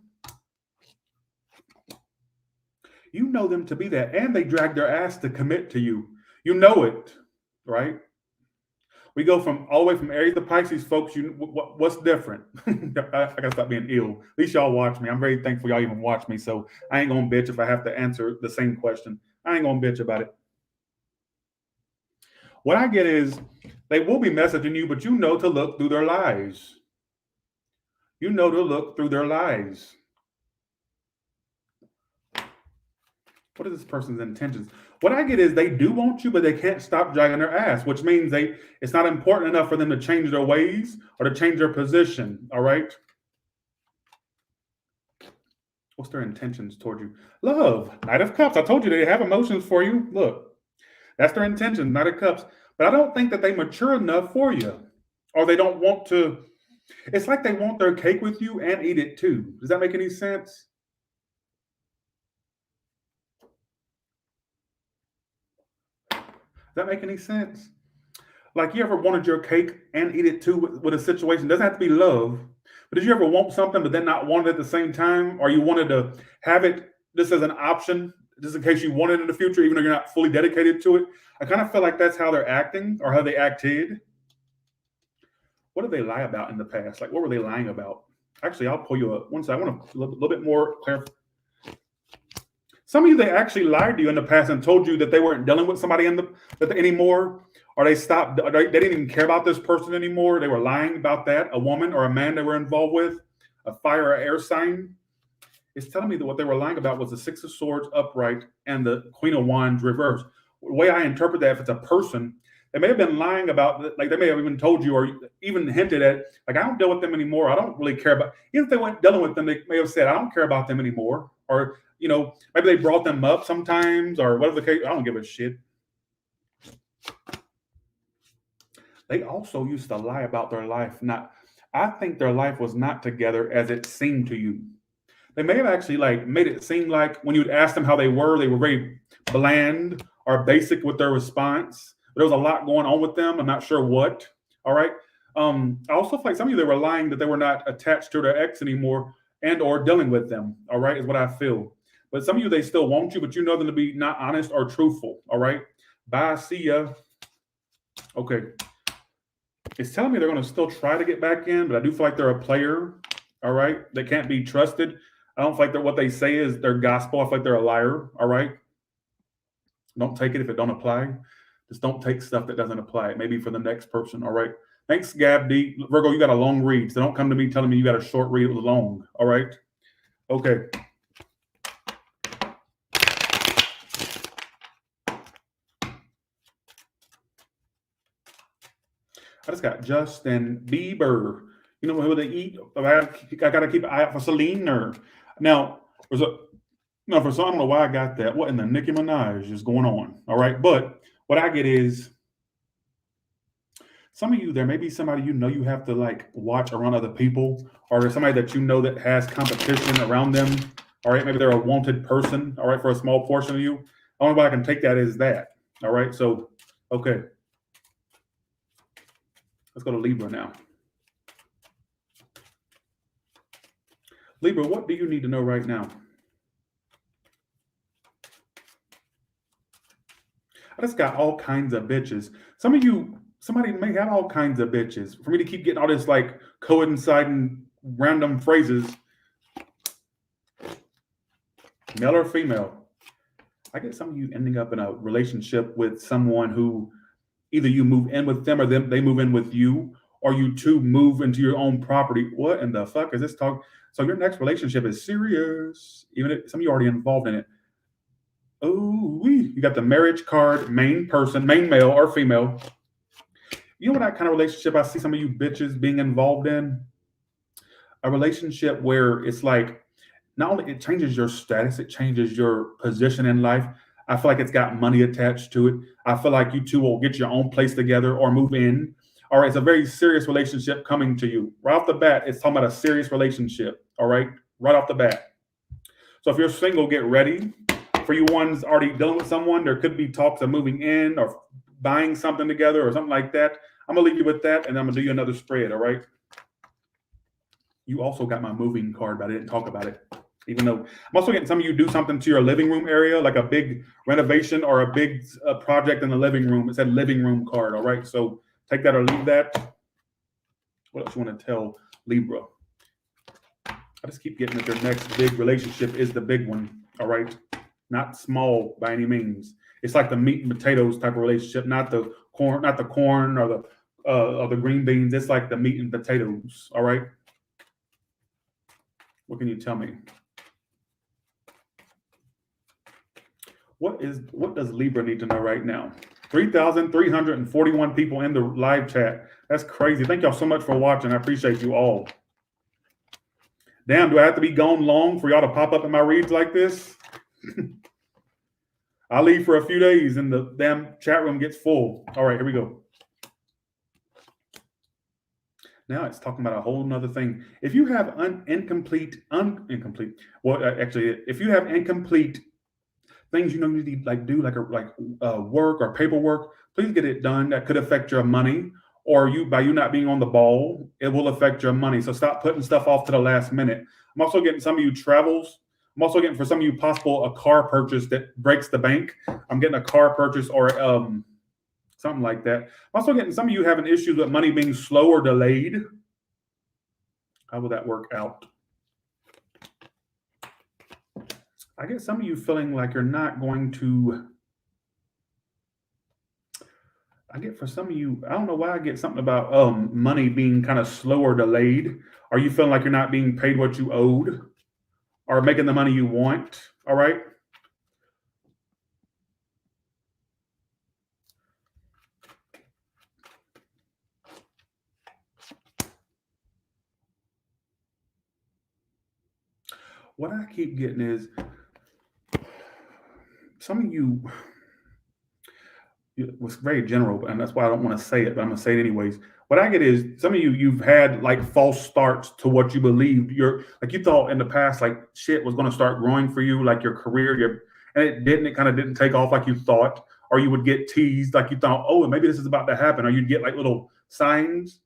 You know them to be that, and they drag their ass to commit to you. You know it, right? We go from all the way from Aries to Pisces, folks. What's different? I gotta stop being ill. At least y'all watch me. I'm very thankful y'all even watch me. So I ain't gonna bitch if I have to answer the same question. I ain't gonna bitch about it. What I get is they will be messaging you, but you know to look through their lies. You know to look through their lies. What are this person's intentions? What I get is they do want you, but they can't stop dragging their ass, which means it's not important enough for them to change their ways or to change their position. All right. What's their intentions toward you? Love, Knight of Cups. I told you they have emotions for you. Look, that's their intention, Knight of Cups. But I don't think that they mature enough for you, or they don't want to. It's like they want their cake with you and eat it too. Does that make any sense? Does that make any sense? Like you ever wanted your cake and eat it too with a situation? It doesn't have to be love, but did you ever want something but then not want it at the same time? Or you wanted to have it just as an option, just in case you want it in the future, even though you're not fully dedicated to it? I kind of feel like that's how they're acting or how they acted. What did they lie about in the past? Like what were they lying about? Actually, I'll pull you up. One second. I want a little bit more clarification. Some of you, they actually lied to you in the past and told you that they weren't dealing with somebody anymore, or they stopped. Or they didn't even care about this person anymore. They were lying about that. A woman or a man they were involved with, a fire or air sign. It's telling me that what they were lying about was the Six of Swords upright and the Queen of Wands reversed. The way I interpret that, if it's a person, they may have been lying about, like they may have even told you or even hinted at, like, I don't deal with them anymore. I don't really care about, even if they weren't dealing with them, they may have said, I don't care about them anymore. Or, maybe they brought them up sometimes or whatever the case. I don't give a shit. They also used to lie about their life. I think their life was not together as it seemed to you. They may have actually made it seem like when you'd ask them how they were very bland or basic with their response. But there was a lot going on with them. I'm not sure what. All right. I also feel like some of you, they were lying that they were not attached to their ex anymore and or dealing with them. All right, is what I feel. But some of you, they still want you, but you know them to be not honest or truthful. All right. Bye. See ya. Okay. It's telling me they're going to still try to get back in, but I do feel like they're a player. All right. They can't be trusted. I don't feel like what they say is their gospel. I feel like they're a liar. All right. Don't take it if it don't apply. Just don't take stuff that doesn't apply. It may be for the next person. All right. Thanks, Gab D. Virgo, you got a long read. So don't come to me telling me you got a short read. It was long. All right. Okay. I just got Justin Bieber. You know who they eat? I got to keep an eye out for Celine. Now, for some, I don't know why I got that. What in the Nicki Minaj is going on? All right. But what I get is some of you, there may be somebody you have to watch around other people, or there's somebody that that has competition around them. All right. Maybe they're a wanted person. All right. For a small portion of you. The only way I can take that is that. All right. So, okay. Let's go to Libra now. Libra, what do you need to know right now? I just got all kinds of bitches. Some of you, somebody may have all kinds of bitches. For me to keep getting all this coinciding random phrases, male or female, I get some of you ending up in a relationship with someone who either you move in with them or they move in with you, or you two move into your own property. What in the fuck is this talk? So your next relationship is serious, even if some of you are already involved in it. Oh, you got the marriage card, main person, main male or female. You know what kind of relationship I see some of you bitches being involved in? A relationship where it's not only it changes your status, it changes your position in life. I feel like it's got money attached to it. I feel like you two will get your own place together or move in, All right, it's a very serious relationship coming to you. Right off the bat, it's talking about a serious relationship. All right, right off the bat. So if you're single, get ready. For you ones already dealing with someone, there could be talks of moving in or buying something together or something like that. I'm going to leave you with that, and I'm going to do you another spread, all right? You also got my moving card, but I didn't talk about it. Even though I'm also getting some of you do something to your living room area, like a big renovation or a big project in the living room. It said living room card, all right? So take that or leave that. What else you want to tell Libra? I just keep getting that your next big relationship is the big one, all right? Not small by any means. It's like the meat and potatoes type of relationship, not the corn or the green beans. It's like the meat and potatoes, all right? What can you tell me? What does Libra need to know right now? 3,341 people in the live chat. That's crazy. Thank y'all so much for watching. I appreciate you all. Damn, do I have to be gone long for y'all to pop up in my reads like this? I'll leave for a few days and the damn chat room gets full. All right, here we go. Now it's talking about a whole nother thing. If you have incomplete, if you have incomplete things you know you need like do like work or paperwork, please get it done. That could affect your money, or by you not being on the ball, it will affect your money. So stop putting stuff off to the last minute. I'm also getting some of you travels. I'm also getting for some of you possible a car purchase that breaks the bank. I'm getting a car purchase or something like that. I'm also getting some of you having issues with money being slow or delayed. How will that work out? I get some of you feeling like you're not going to. I get for some of you, I don't know why I get something about money being kind of slow or delayed. Are you feeling like you're not being paid what you owed or making the money you want? All right. What I keep getting is some of you, it was very general, and that's why I don't want to say it, but I'm going to say it anyways. What I get is some of you, you've had like false starts to what you believed. You thought in the past, like shit was going to start growing for you, like your career, and it didn't. It kind of didn't take off like you thought, or you would get teased like you thought, oh, maybe this is about to happen, or you'd get like little signs.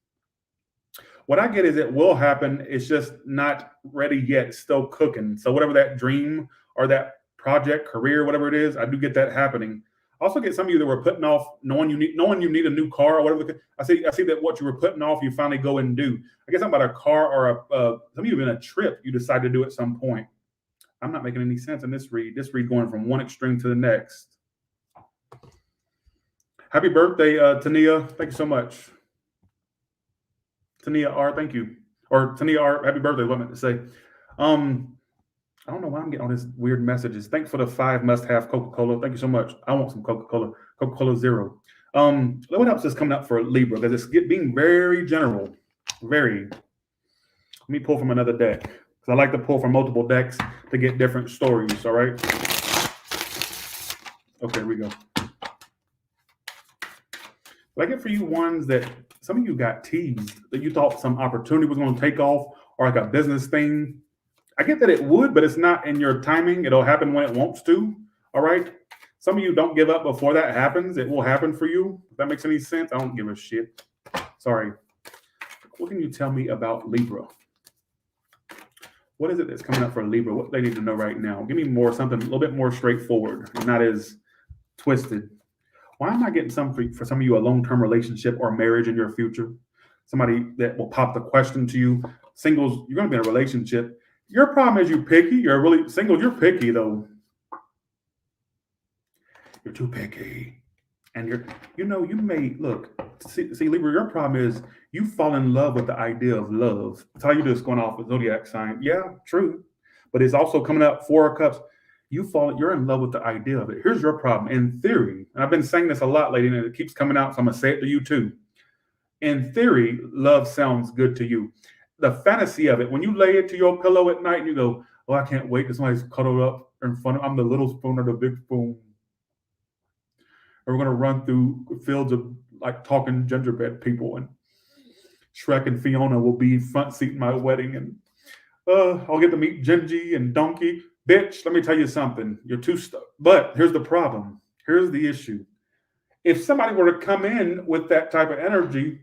What I get is it will happen. It's just not ready yet. It's still cooking. So whatever that dream or that project, career, whatever it is, I do get that happening. I also get some of you that were putting off knowing you need a new car or whatever. I see that what you were putting off, you finally go and do. I guess I'm about a car or some of you have been a trip you decide to do at some point. I'm not making any sense in this read. This read going from one extreme to the next. Happy birthday, Tania. Thank you so much. Tania R, thank you. Or Tania R, happy birthday, what I meant to say. I don't know why I'm getting all these weird messages. Thanks for the 5 must-have Coca-Cola. Thank you so much. I want some Coca-Cola. Coca-Cola Zero. What else is coming up for Libra? Because it's being very general. Very. Let me pull from another deck. Because I like to pull from multiple decks to get different stories, all right? Okay, here we go. But I get for you ones that some of you got teased, that you thought some opportunity was going to take off or like a business thing. I get that it would, but it's not in your timing. It'll happen when it wants to. All right. Some of you don't give up before that happens. It will happen for you. If that makes any sense, I don't give a shit. Sorry. What can you tell me about Libra? What is it that's coming up for Libra? What they need to know right now? Give me more, something a little bit more straightforward and not as twisted. Why am I getting something for some of you, a long-term relationship or marriage in your future? Somebody that will pop the question to you. Singles, you're going to be in a relationship. Your problem is you're picky. You're really single. You're picky though. You're too picky, and you may look. See, Libra. Your problem is you fall in love with the idea of love. That's how you just going off with zodiac sign. Yeah, true, but it's also coming up 4 of Cups. You're in love with the idea of it. Here's your problem. In theory, and I've been saying this a lot lately, and it keeps coming out, so I'm gonna say it to you too. In theory, love sounds good to you. The fantasy of it, when you lay it to your pillow at night and you go, oh, I can't wait till somebody's cuddled up in front of I'm the little spoon or the big spoon. And we're going to run through fields of like talking gingerbread people. And Shrek and Fiona will be front seat in my wedding, and I'll get to meet Genji and Donkey. Bitch, let me tell you something. You're too stuck. But here's the problem. Here's the issue. If somebody were to come in with that type of energy,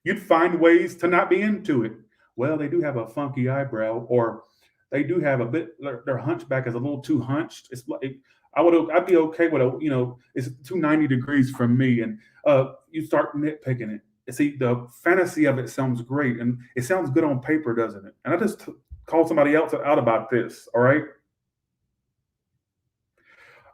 you'd find ways to not be into it. Well, they do have a funky eyebrow, or they do have a bit. Their hunchback is a little too hunched. It's like I'd be okay with it's 290 degrees from me, and you start nitpicking it. See, the fantasy of it sounds great, and it sounds good on paper, doesn't it? And I just called somebody else out about this. All right.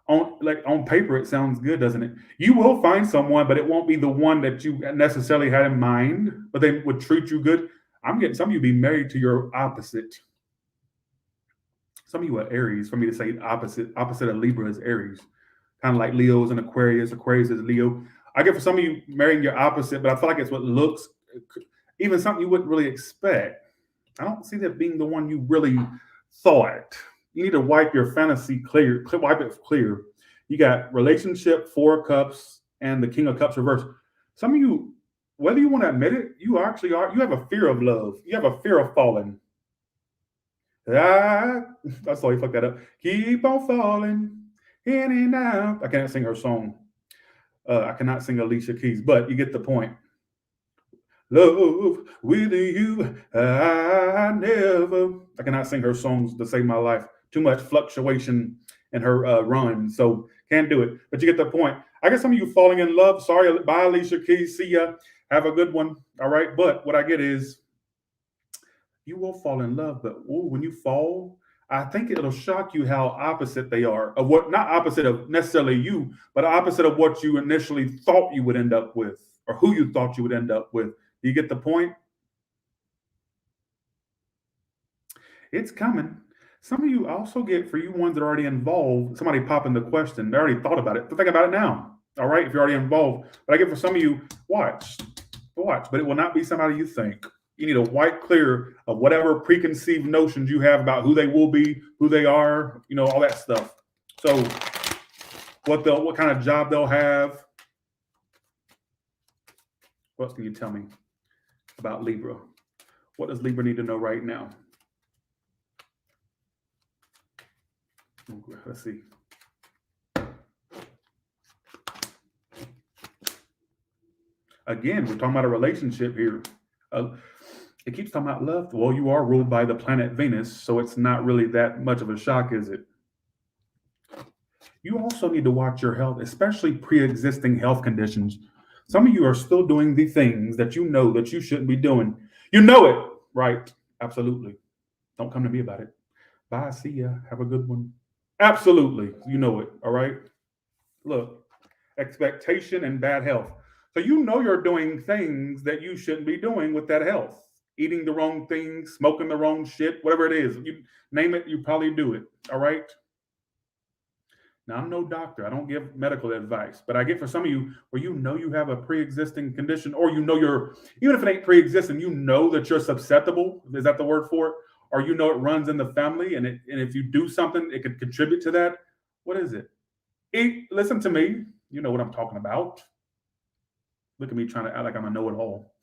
On paper it sounds good, doesn't it? You will find someone, but it won't be the one that you necessarily had in mind, but they would treat you good. I'm getting some of you be married to your opposite. Some of you are Aries. For me to say opposite of Libra is Aries, kind of like Leo's and Aquarius is Leo. I get for some of you marrying your opposite, but I feel like it's what looks, even something you wouldn't really expect. I don't see that being the one you really thought. You need to wipe your fantasy clear, wipe it clear. You got relationship, 4 of Cups, and the King of Cups reversed. Some of you, whether you want to admit it, you actually are. You have a fear of love. You have a fear of falling. That's all you fucked that up. Keep on falling in and out. I can't sing her song. I cannot sing Alicia Keys, but you get the point. Love with you, I cannot sing her songs to save my life. Too much fluctuation in her run, so can't do it. But you get the point. I guess some of you falling in love. Sorry, bye, Alicia Keys. See ya. Have a good one. All right. But what I get is you will fall in love, but when you fall, I think it'll shock you how opposite they are of what, not opposite of necessarily you, but opposite of what you initially thought you would end up with, or who you thought you would end up with. Do you get the point? It's coming. Some of you also get, for you ones that are already involved, somebody popping the question. They already thought about it. Think about it now. All right, if you're already involved. But I get for some of you, watch. But it will not be somebody you think. You need to wipe clear of whatever preconceived notions you have about who they will be, who they are, all that stuff. So what kind of job they'll have. What else can you tell me about Libra? What does Libra need to know right now? Let's see. Again, we're talking about a relationship here. It keeps talking about love. Well, you are ruled by the planet Venus, so it's not really that much of a shock, is it? You also need to watch your health, especially pre-existing health conditions. Some of you are still doing the things that you know that you shouldn't be doing. You know it, right? Absolutely. Don't come to me about it. Bye. See ya. Have a good one. Absolutely. You know it. All right. Look, expectation and bad health. So you know you're doing things that you shouldn't be doing with that health. Eating the wrong things, smoking the wrong shit, whatever it is. You name it, you probably do it. All right. Now, I'm no doctor. I don't give medical advice, but I get for some of you where you know you have a pre-existing condition, or you're, even if it ain't pre-existing, you know that you're susceptible. Is that the word for it? Or you know it runs in the family, and if you do something, it could contribute to that. What is it? Listen to me. You know what I'm talking about. Look at me trying to act like I'm a know-it-all.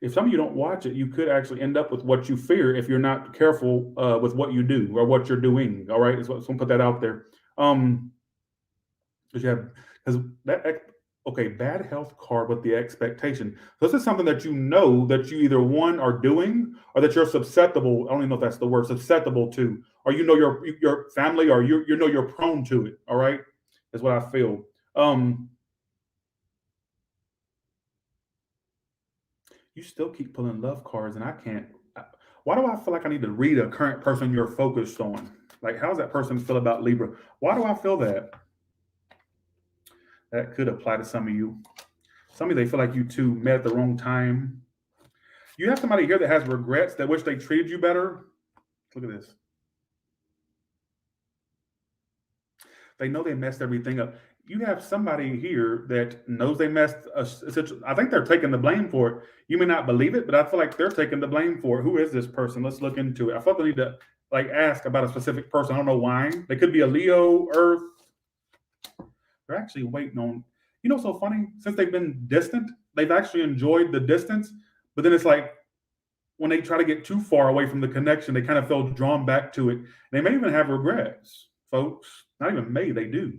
If some of you don't watch it, you could actually end up with what you fear if you're not careful with what you do or what you're doing. All right, so I'm gonna put that out there. Bad health card with the expectation. So this is something that you know that you either one are doing or that you're susceptible. I don't even know if that's the word, susceptible to, or you know your family, or you know you're prone to it. All right, is what I feel. You still keep pulling love cards, and I can't. Why do I feel like I need to read a current person you're focused on? Like, how's that person feel about Libra? Why do I feel that? That could apply to some of you. Some of you, they feel like you two met at the wrong time. You have somebody here that has regrets, that wish they treated you better. Look at this. They know they messed everything up. You have somebody here that knows they messed. I think they're taking the blame for it. You may not believe it, but I feel like they're taking the blame for it. Who is this person? Let's look into it. I feel like I need to ask about a specific person. I don't know why. They could be a Leo, Earth. They're actually waiting on. You know what's so funny? Since they've been distant, they've actually enjoyed the distance. But then it's like when they try to get too far away from the connection, they kind of feel drawn back to it. They may even have regrets, folks. Not even may, they do.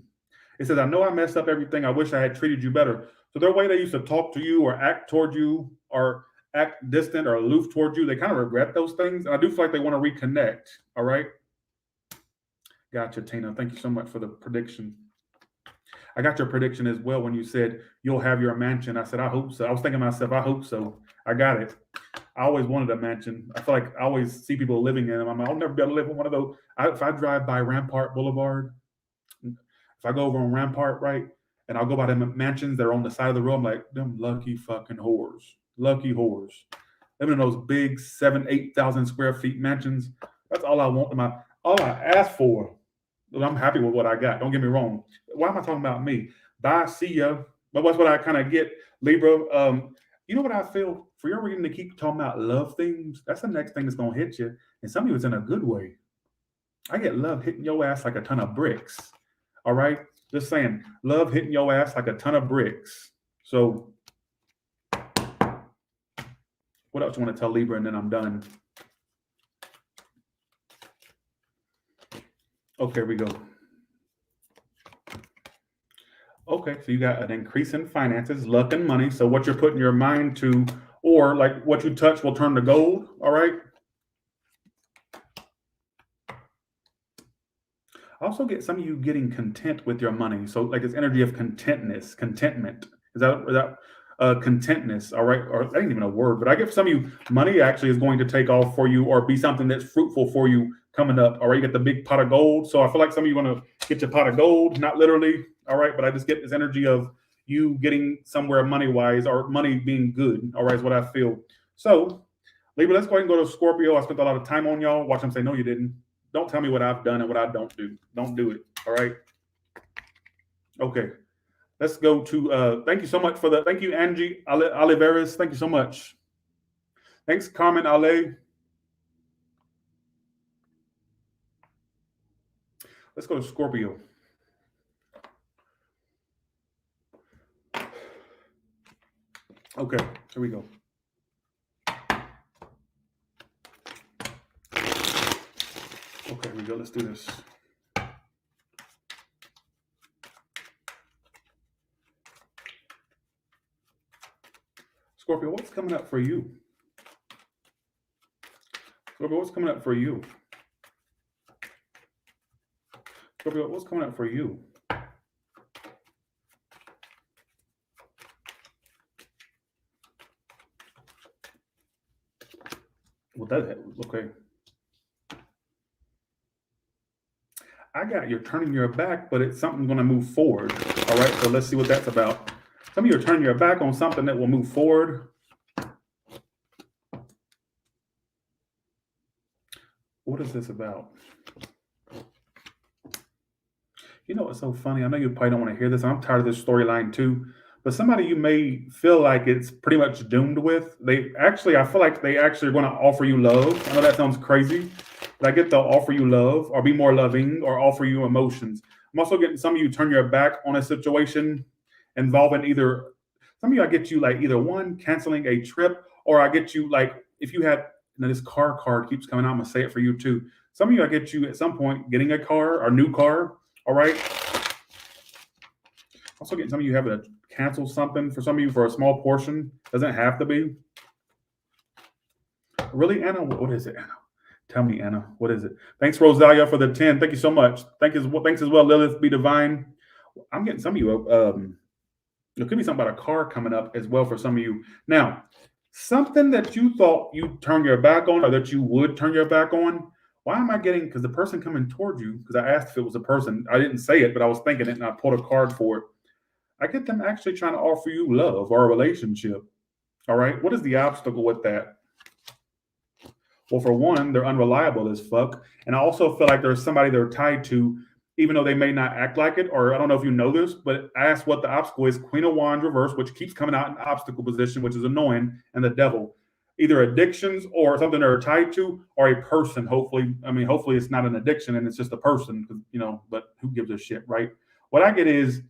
It says, I know I messed up everything. I wish I had treated you better. So their way they used to talk to you or act toward you or act distant or aloof toward you, they kind of regret those things. And I do feel like they want to reconnect. All right. Gotcha, Tina. Thank you so much for the prediction. I got your prediction as well when you said you'll have your mansion. I said, I hope so. I was thinking to myself, I hope so. I got it. I always wanted a mansion. I feel like I always see people living in them. I'm like, I'll never be able to live in one of those. If I drive by Rampart Boulevard, if I go over on Rampart, right, and I'll go by them mansions that are on the side of the road, I'm like, them lucky fucking whores. Lucky whores. Living in those big 7,000-8,000 square feet mansions. That's all I want. All I ask for. I'm happy with what I got. Don't get me wrong. Why am I talking about me? Bye, see ya. But what's what I kind of get, Libra? You know what I feel? For your reading to keep talking about love things, that's the next thing that's going to hit you. And some of you, it's in a good way. I get love hitting your ass like a ton of bricks. All right? Just saying, love hitting your ass like a ton of bricks. So, what else you want to tell Libra? And then I'm done. Okay, here we go. Okay, so you got an increase in finances, luck, and money. So what you're putting your mind to, or like what you touch will turn to gold. All right. I also get some of you getting content with your money. So like this energy of contentment. Is that contentness? All right. Or that ain't even a word, but I get some of you money actually is going to take off for you or be something that's fruitful for you coming up. All right. You get the big pot of gold. So I feel like some of you want to get your pot of gold, not literally. All right. But I just get this energy of you getting somewhere money wise or money being good. All right. Is what I feel. So Libra, let's go ahead and go to Scorpio. I spent a lot of time on y'all. Watch them say, no, you didn't. Don't tell me what I've done and what I don't do. Don't do it. All right. Okay. Let's go to, thank you so much for thank you, Angie Oliveras. Thank you so much. Thanks, Carmen Ale. Let's go to Scorpio. Okay, here we go. Okay, here we go. Let's do this. Scorpio, what's coming up for you? Scorpio, what's coming up for you? Scorpio, what's coming up for you? Well, that, okay. I got you're turning your back, but it's something going to move forward. All right, so let's see what that's about. Some of you are turning your back on something that will move forward. What is this about? You know what's so funny? I know you probably don't want to hear this. I'm tired of this storyline too. But somebody you may feel like it's pretty much doomed with, I feel like they actually are going to offer you love. I know that sounds crazy, but I get they'll offer you love or be more loving or offer you emotions. I'm also getting some of you turn your back on a situation involving either, some of you I get you like either one, canceling a trip, or I get you like, if you had, now this car card keeps coming out, I'm going to say it for you too. Some of you I get you at some point getting a car or new car, all right? Also getting some of you having to cancel something for some of you for a small portion. Doesn't have to be. Really, Anna? What is it, Anna? Tell me, Anna. What is it? Thanks, Rosalia, for the 10. Thank you so much. Thanks as well, Lilith. Be divine. I'm getting some of you. There could be something about a car coming up as well for some of you. Now, something that you thought you'd turn your back on or that you would turn your back on. Why am I getting, because the person coming toward you, because I asked if it was a person. I didn't say it, but I was thinking it and I pulled a card for it. I get them actually trying to offer you love or a relationship. All right. What is the obstacle with that? Well, for one, they're unreliable as fuck. And I also feel like there's somebody they're tied to, even though they may not act like it. Or I don't know if you know this, but I asked what the obstacle is. Queen of Wands reverse, which keeps coming out in obstacle position, which is annoying, and the devil. Either addictions or something they're tied to, or a person. Hopefully it's not an addiction and it's just a person, but who gives a shit, right? What I get is,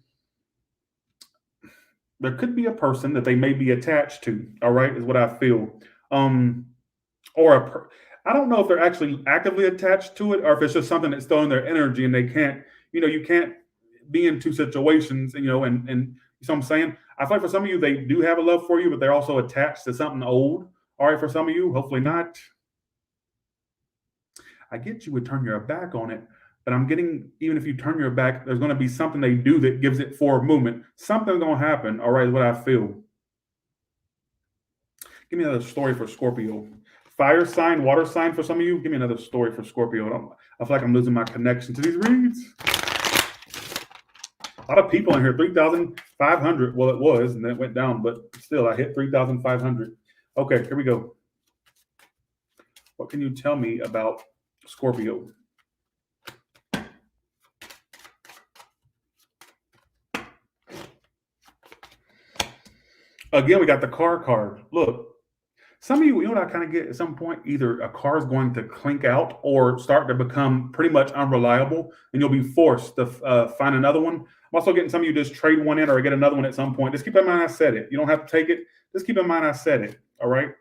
there could be a person that they may be attached to, all right, is what I feel. Or I don't know if they're actually actively attached to it or if it's just something that's throwing their energy and they can't, you can't be in two situations, and you know what I'm saying? I feel like for some of you, they do have a love for you, but they're also attached to something old. All right, for some of you, hopefully not. I get you would turn your back on it, but I'm getting, even if you turn your back, there's going to be something they do that gives it forward movement. Something's going to happen, all right, is what I feel. Give me another story for Scorpio. Fire sign, water sign for some of you. Give me another story for Scorpio. I feel like I'm losing my connection to these reads. A lot of people in here, 3,500. Well, it was, and then it went down, but still, I hit 3,500. Okay, here we go. What can you tell me about Scorpio? Again, we got the car card. Look, some of you, you know what I kind of get at some point? Either a car is going to clink out or start to become pretty much unreliable, and you'll be forced to find another one. I'm also getting some of you just trade one in or get another one at some point. Just keep in mind I said it. You don't have to take it. Just keep in mind I said it. All right?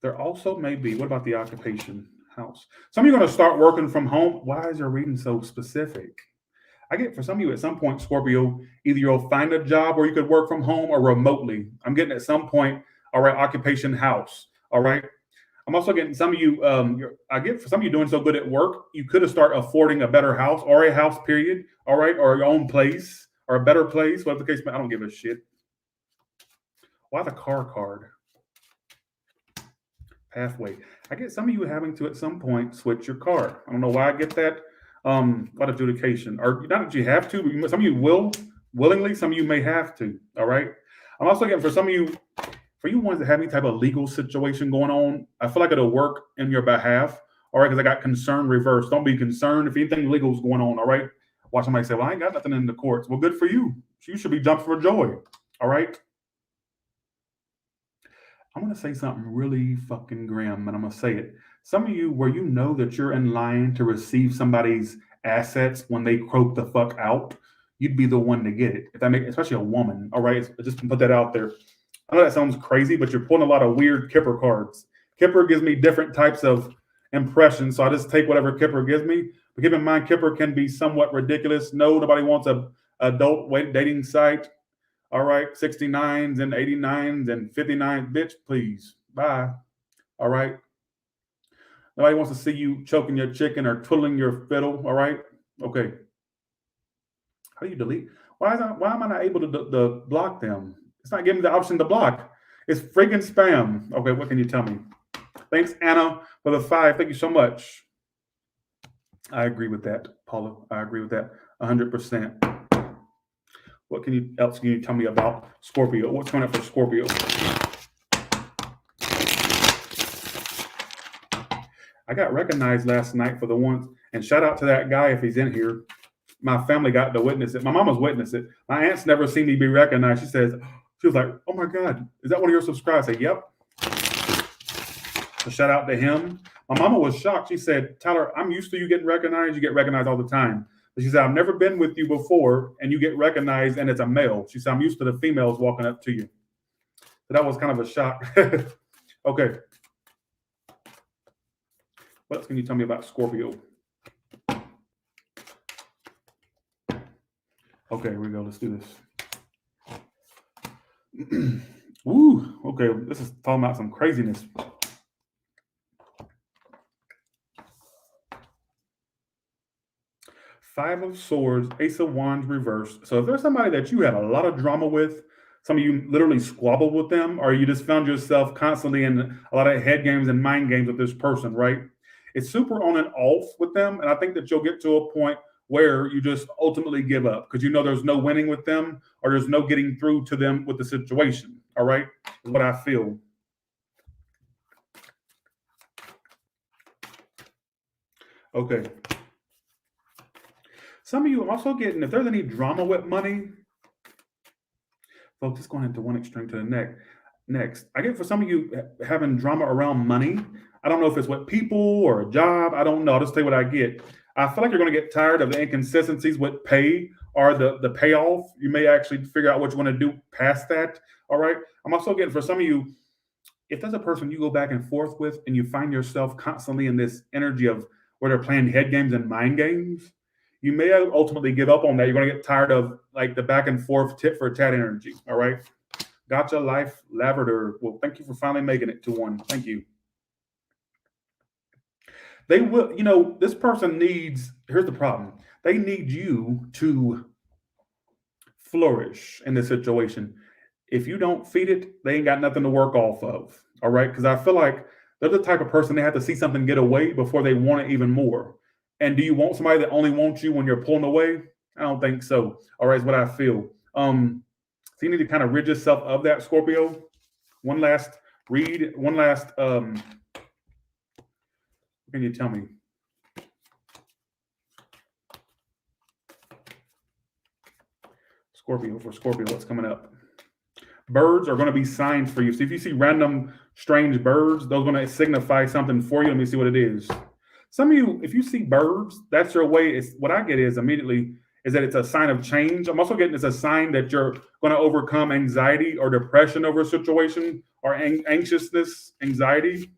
There also may be, what about the occupation house? Some of you are going to start working from home. Why is your reading so specific? I get for some of you at some point, Scorpio, either you'll find a job where you could work from home or remotely. I'm getting at some point, all right, occupation house, all right? I'm also getting some of you, I get for some of you doing so good at work, you could have started affording a better house or a house period, all right, or your own place or a better place, whatever the case may be. I don't give a shit. Why the car card? Pathway. I get some of you having to at some point switch your car. I don't know why I get that. A lot of adjudication, or not that you have to, but some of you will willingly, some of you may have to. All right. I'm also getting for some of you, for you ones that have any type of legal situation going on, I feel like it'll work in your behalf. All right, because I got concern reversed. Don't be concerned if anything legal is going on. All right. Watch somebody say, "Well, I ain't got nothing in the courts." Well, good for you. You should be jumping for joy. All right. I'm going to say something really fucking grim, and I'm going to say it. Some of you, where you know that you're in line to receive somebody's assets when they croak the fuck out, you'd be the one to get it. If that makes, especially a woman. All right, just put that out there. I know that sounds crazy, but you're pulling a lot of weird Kipper cards. Kipper gives me different types of impressions, so I just take whatever Kipper gives me. But keep in mind, Kipper can be somewhat ridiculous. No, nobody wants a adult dating site. All right, 69s and 89s and 59s, bitch, please. Bye. All right. Nobody wants to see you choking your chicken or twiddling your fiddle. All right. Okay. How do you delete? Why am I not able to block them? It's not giving me the option to block. It's freaking spam. Okay, what can you tell me? Thanks, Anna, for the 5. Thank you so much. I agree with that, Paula. I agree with that 100%. What else can you tell me about Scorpio? What's coming up for Scorpio? I got recognized last night for the ones, and shout out to that guy if he's in here. My family got to witness it. My mama's witnessed it. My aunt's never seen me be recognized. She was like, "Oh my God, is that one of your subscribers?" I say, "Yep." So shout out to him. My mama was shocked. She said, "Tyler, I'm used to you getting recognized. You get recognized all the time." But she said, "I've never been with you before, and you get recognized, and it's a male." She said, "I'm used to the females walking up to you." So that was kind of a shock. Okay. What else can you tell me about Scorpio? Okay, here we go. Let's do this. Ooh, okay. This is talking about some craziness. Five of Swords, Ace of Wands reversed. So if there's somebody that you had a lot of drama with, some of you literally squabbled with them, or you just found yourself constantly in a lot of head games and mind games with this person, right? It's super on and off with them. And I think that you'll get to a point where you just ultimately give up because you know there's no winning with them or there's no getting through to them with the situation. All right? Is what I feel. Okay. Some of you, I'm also getting, if there's any drama with money, folks, just going into one extreme to the next. I get for some of you having drama around money. I don't know if it's with people or a job. I don't know. I'll just tell you what I get. I feel like you're going to get tired of the inconsistencies with pay or the payoff. You may actually figure out what you want to do past that. All right. I'm also getting for some of you, if there's a person you go back and forth with and you find yourself constantly in this energy of where they're playing head games and mind games, you may ultimately give up on that. You're going to get tired of like the back and forth tit for tat energy. All right. Gotcha Life Lavender. Well, thank you for finally making it to one. Thank you. They will, this person needs, here's the problem. They need you to flourish in this situation. If you don't feed it, they ain't got nothing to work off of. All right. Because I feel like they're the type of person they have to see something get away before they want it even more. And do you want somebody that only wants you when you're pulling away? I don't think so. All right, is what I feel. So you need to kind of rid yourself of that, Scorpio. One last read. One last. What can you tell me? Scorpio, for Scorpio, what's coming up? Birds are going to be signs for you. So if you see random strange birds, those are going to signify something for you. Let me see what it is. Some of you, if you see birds, that's your way. What I get is immediately is that it's a sign of change. I'm also getting it's a sign that you're going to overcome anxiety or depression over a situation or anxiousness, anxiety.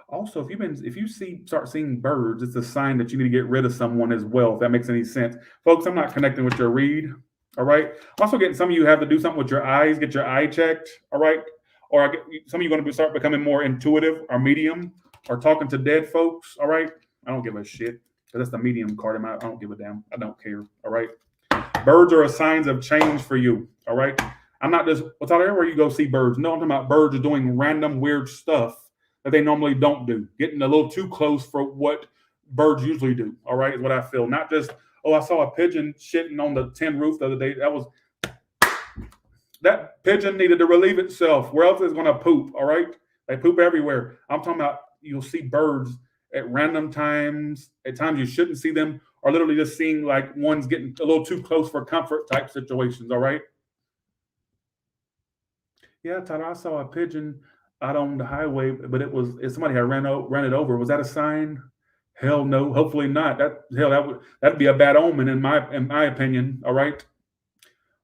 Also, if you start seeing birds, it's a sign that you need to get rid of someone as well, if that makes any sense. Folks, I'm not connecting with your read. All right. I'm also getting some of you have to do something with your eyes, get your eye checked. All right. Or some of you are going to start becoming more intuitive or medium or talking to dead folks. All right. I don't give a shit. That's the medium card. I don't give a damn. I don't care. All right. Birds are a signs of change for you. All right. I'm not just, what's out there where you go see birds. No, I'm talking about birds are doing random weird stuff that they normally don't do. Getting a little too close for what birds usually do. All right. Is what I feel. Not just, oh, I saw a pigeon shitting on the tin roof the other day. That pigeon needed to relieve itself. Where else is it going to poop? All right. They poop everywhere. I'm talking about you'll see birds at random times, at times you shouldn't see them, or literally just seeing like one's getting a little too close for comfort type situations. All right. Yeah, Tyler, I saw a pigeon out on the highway, but if somebody had ran it over. Was that a sign? Hell no. Hopefully not. That'd be a bad omen in my opinion. All right.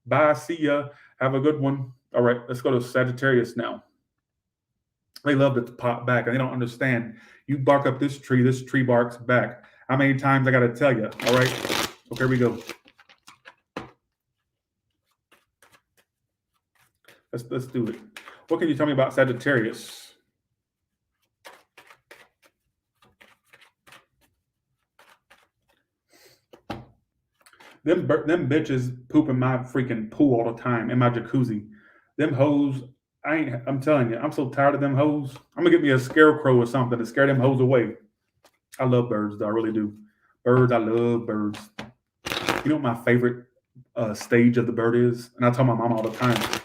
Bye. See ya. Have a good one. All right. Let's go to Sagittarius now. They love to pop back, and they don't understand. You bark up this tree barks back. How many times I got to tell you? All right. Okay, here we go. Let's do it. What can you tell me about Sagittarius? Them bitches poop in my freaking pool all the time, in my jacuzzi. Them hoes, I'm telling you, I'm so tired of them hoes. I'm gonna get me a scarecrow or something to scare them hoes away. I love birds, though. I really do. Birds, I love birds. You know what my favorite stage of the bird is? And I tell my mom all the time,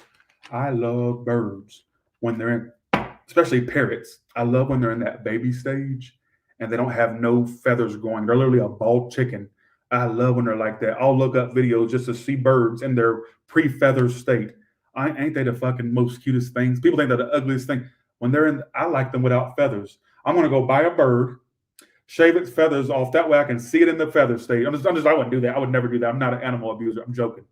I love birds when they're in, especially parrots. I love when they're in that baby stage and they don't have no feathers going. They're literally a bald chicken. I love when they're like that. I'll look up videos just to see birds in their pre-feather state. Ain't they the fucking most cutest things? People think they're the ugliest thing. When they're in, I like them without feathers. I'm gonna go buy a bird, shave its feathers off. That way I can see it in the feather state. I wouldn't do that. I would never do that. I'm not an animal abuser. I'm joking.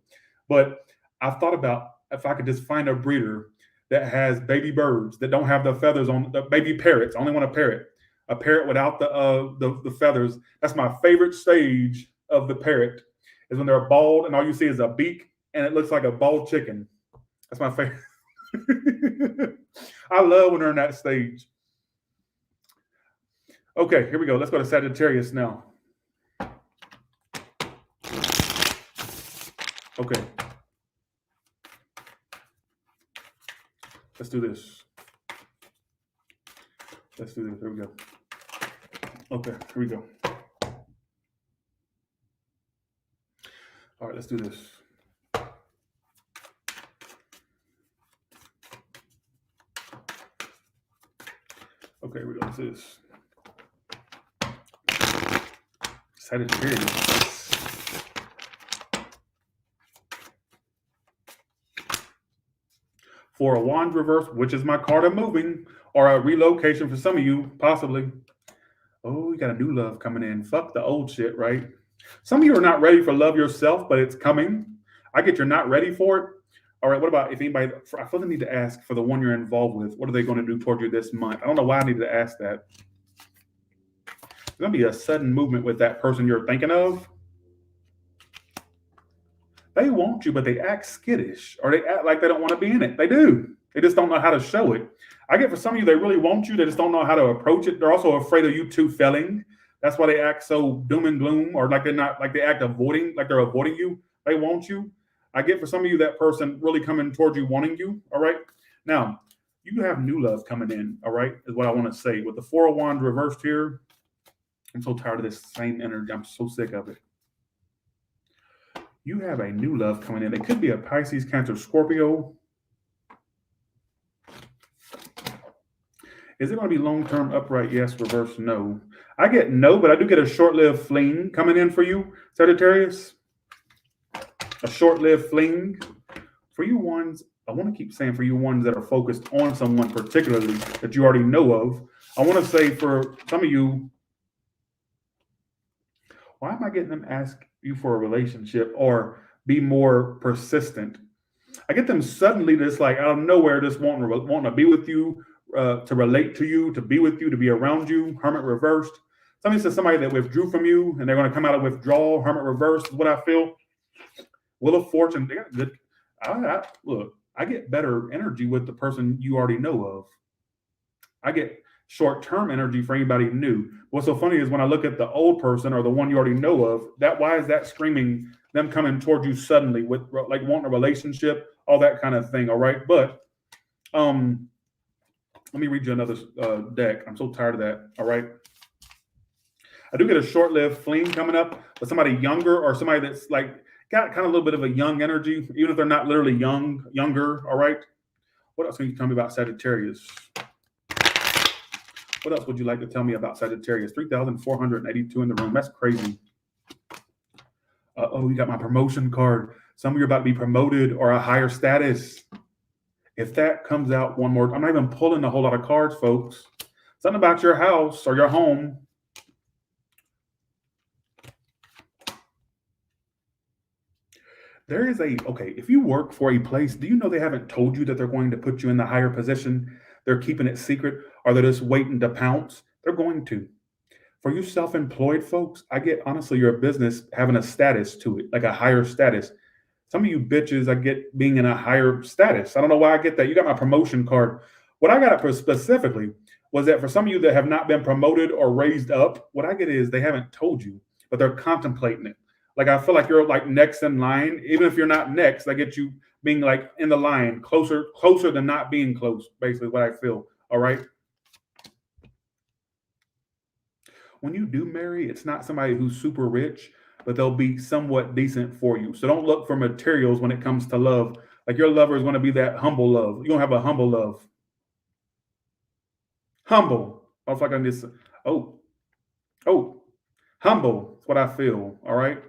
But I've thought about if I could just find a breeder that has baby birds that don't have the feathers on, the baby parrots. I only want a parrot without the feathers. That's my favorite stage of the parrot is when they're bald and all you see is a beak and it looks like a bald chicken. That's my favorite. I love when they're in that stage. Okay, here we go. Let's go to Sagittarius now. Okay. Let's do this. Here we go. Okay, here we go. All right, let's do this. Okay, here we go. Let's do this. Sagittarius. For a wand reverse, which is my card of moving, or a relocation for some of you, possibly. Oh, you got a new love coming in. Fuck the old shit, right? Some of you are not ready for love yourself, but it's coming. I get you're not ready for it. All right, what about if anybody, I feel the need to ask for the one you're involved with, what are they going to do toward you this month? I don't know why I need to ask that. There's going to be a sudden movement with that person you're thinking of. They want you, but they act skittish, or they act like they don't want to be in it. They do. They just don't know how to show it. I get for some of you, they really want you. They just don't know how to approach it. They're also afraid of you two failing. That's why they act so doom and gloom, or like they're not, like they act avoiding, like they're avoiding you. They want you. I get for some of you, that person really coming towards you, wanting you. All right. Now, you have new love coming in. All right, is what I want to say. With the Four of Wands reversed here, I'm so tired of this same energy. I'm so sick of it. You have a new love coming in. It could be a Pisces, Cancer, Scorpio. Is it going to be long-term, upright? Yes. Reverse? No. I get no, but I do get a short-lived fling coming in for you, Sagittarius. A short-lived fling. For you ones, I want to keep saying for you ones that are focused on someone particularly that you already know of, I want to say for some of you, why am I getting them ask you for a relationship or be more persistent? I get them suddenly just like out of nowhere just wanting to be with you, to relate to you, to be with you, to be around you. Hermit reversed. Somebody says somebody that withdrew from you and they're going to come out of withdrawal. Hermit reversed is what I feel. Wheel of Fortune. They got good. Look, I get better energy with the person you already know of. I get short-term energy for anybody new. What's so funny is when I look at the old person or the one you already know of, that why is that screaming them coming toward you suddenly with like wanting a relationship, all that kind of thing. All right, but let me read you another deck. I'm so tired of that. All right. I do get a short-lived fling coming up, but somebody younger or somebody that's like got kind of a little bit of a young energy, even if they're not literally younger. All right. What else can you tell me about Sagittarius? What else would you like to tell me about Sagittarius? 3,482 in the room. That's crazy. You got my promotion card. Some of you are about to be promoted or a higher status. If that comes out one more, I'm not even pulling a whole lot of cards, folks. Something about your house or your home. There is if you work for a place, do you know they haven't told you that they're going to put you in the higher position? They're keeping it secret, or they're just waiting to pounce? They're going to. For you self-employed folks, I get, honestly, your business having a status to it, like a higher status. Some of you bitches, I get being in a higher status. I don't know why I get that. You got my promotion card. What I got specifically was that for some of you that have not been promoted or raised up, what I get is they haven't told you, but they're contemplating it. Like, I feel like you're like next in line. Even if you're not next, I get you being like in the line, closer than not being close, basically what I feel. All right. When you do marry, it's not somebody who's super rich, but they'll be somewhat decent for you. So don't look for materials when it comes to love. Like, your lover is going to be that humble love. You're going to have a humble love. Humble. I was like on this. Oh, humble. That's what I feel. All right.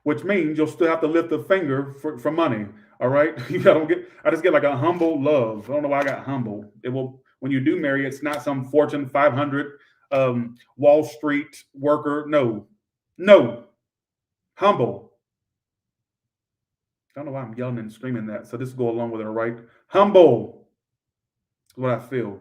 Which means you'll still have to lift a finger for money. All right. I just get like a humble love. I don't know why I got humble. It will, when you do marry, it's not some Fortune 500 Wall Street worker. No. Humble. I don't know why I'm yelling and screaming that. So this will go along with it, all right? Humble is what I feel.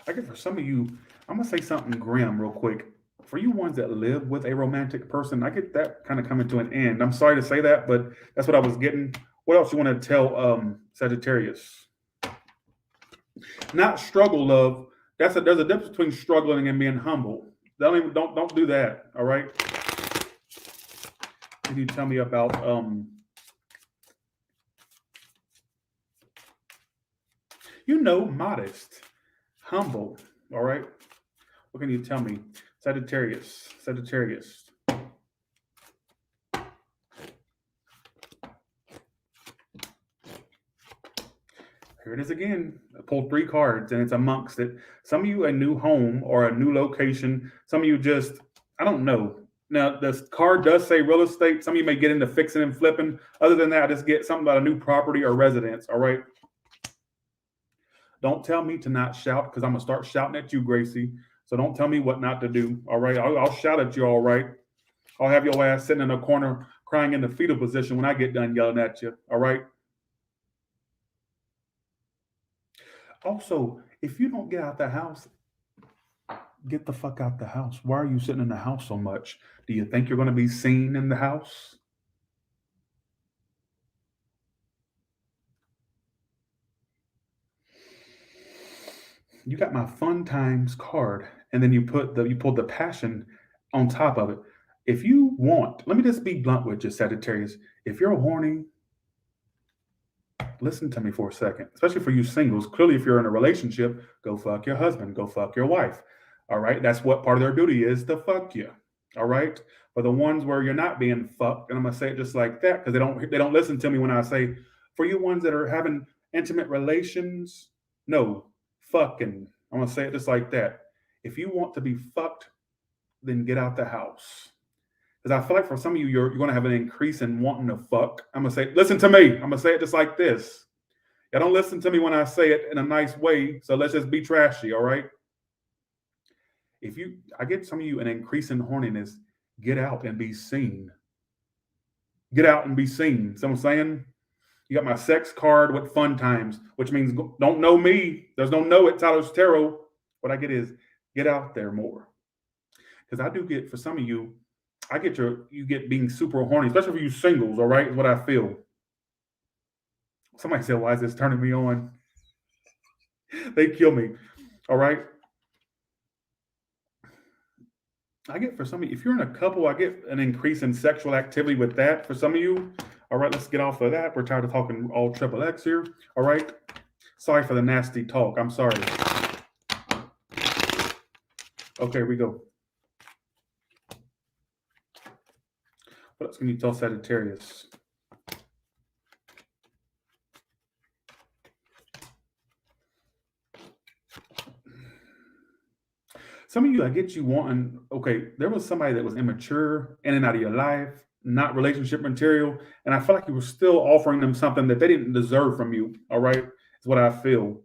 I guess for some of you, I'm going to say something grim real quick. For you ones that live with a romantic person, I get that kind of coming to an end. I'm sorry to say that, but that's what I was getting. What else you want to tell Sagittarius? Not struggle love. There's a difference between struggling and being humble. Don't do that. All right. Can you tell me about modest, humble? All right. What can you tell me? Sagittarius. Here it is again. I pulled 3 cards, and it's amongst it. Some of you, a new home or a new location. Some of you just, I don't know. Now, this card does say real estate. Some of you may get into fixing and flipping. Other than that, I just get something about a new property or residence. All right. Don't tell me to not shout because I'm going to start shouting at you, Gracie. So don't tell me what not to do. All right. I'll shout at you. All right. I'll have your ass sitting in a corner crying in the fetal position when I get done yelling at you. All right. Also, if you don't get out the house, get the fuck out the house. Why are you sitting in the house so much? Do you think you're going to be seen in the house? You got my fun times card, and then you pulled the passion on top of it. If you want, let me just be blunt with you, Sagittarius. If you're horny, listen to me for a second, especially for you singles. Clearly, if you're in a relationship, go fuck your husband, go fuck your wife. All right. That's what part of their duty is, to fuck you. All right. For the ones where you're not being fucked, and I'm gonna say it just like that because they don't listen to me when I say, for you ones that are having intimate relations, no, fucking. I'm gonna say it just like that. If you want to be fucked, then get out the house. Because I feel like for some of you, you're going to have an increase in wanting to fuck. I'm going to say, listen to me. I'm going to say it just like this. Y'all don't listen to me when I say it in a nice way. So let's just be trashy, all right? I get some of you an increase in horniness, get out and be seen. Get out and be seen. So I'm saying, you got my sex card with fun times, which means don't know me. There's no know it, Taurus Tarot. What I get is get out there more. Because I do get, for some of you, you get being super horny, especially for you singles, all right, is what I feel. Somebody said, why is this turning me on? They kill me, all right? I get, for some of you, if you're in a couple, I get an increase in sexual activity with that. For some of you, all right, let's get off of that. We're tired of talking all triple X here, all right? Sorry for the nasty talk. I'm sorry. Okay, here we go. What else can you tell Sagittarius? Some of you, I get you wanting, okay, there was somebody that was immature, in and out of your life, not relationship material, and I feel like you were still offering them something that they didn't deserve from you, all right? Is what I feel.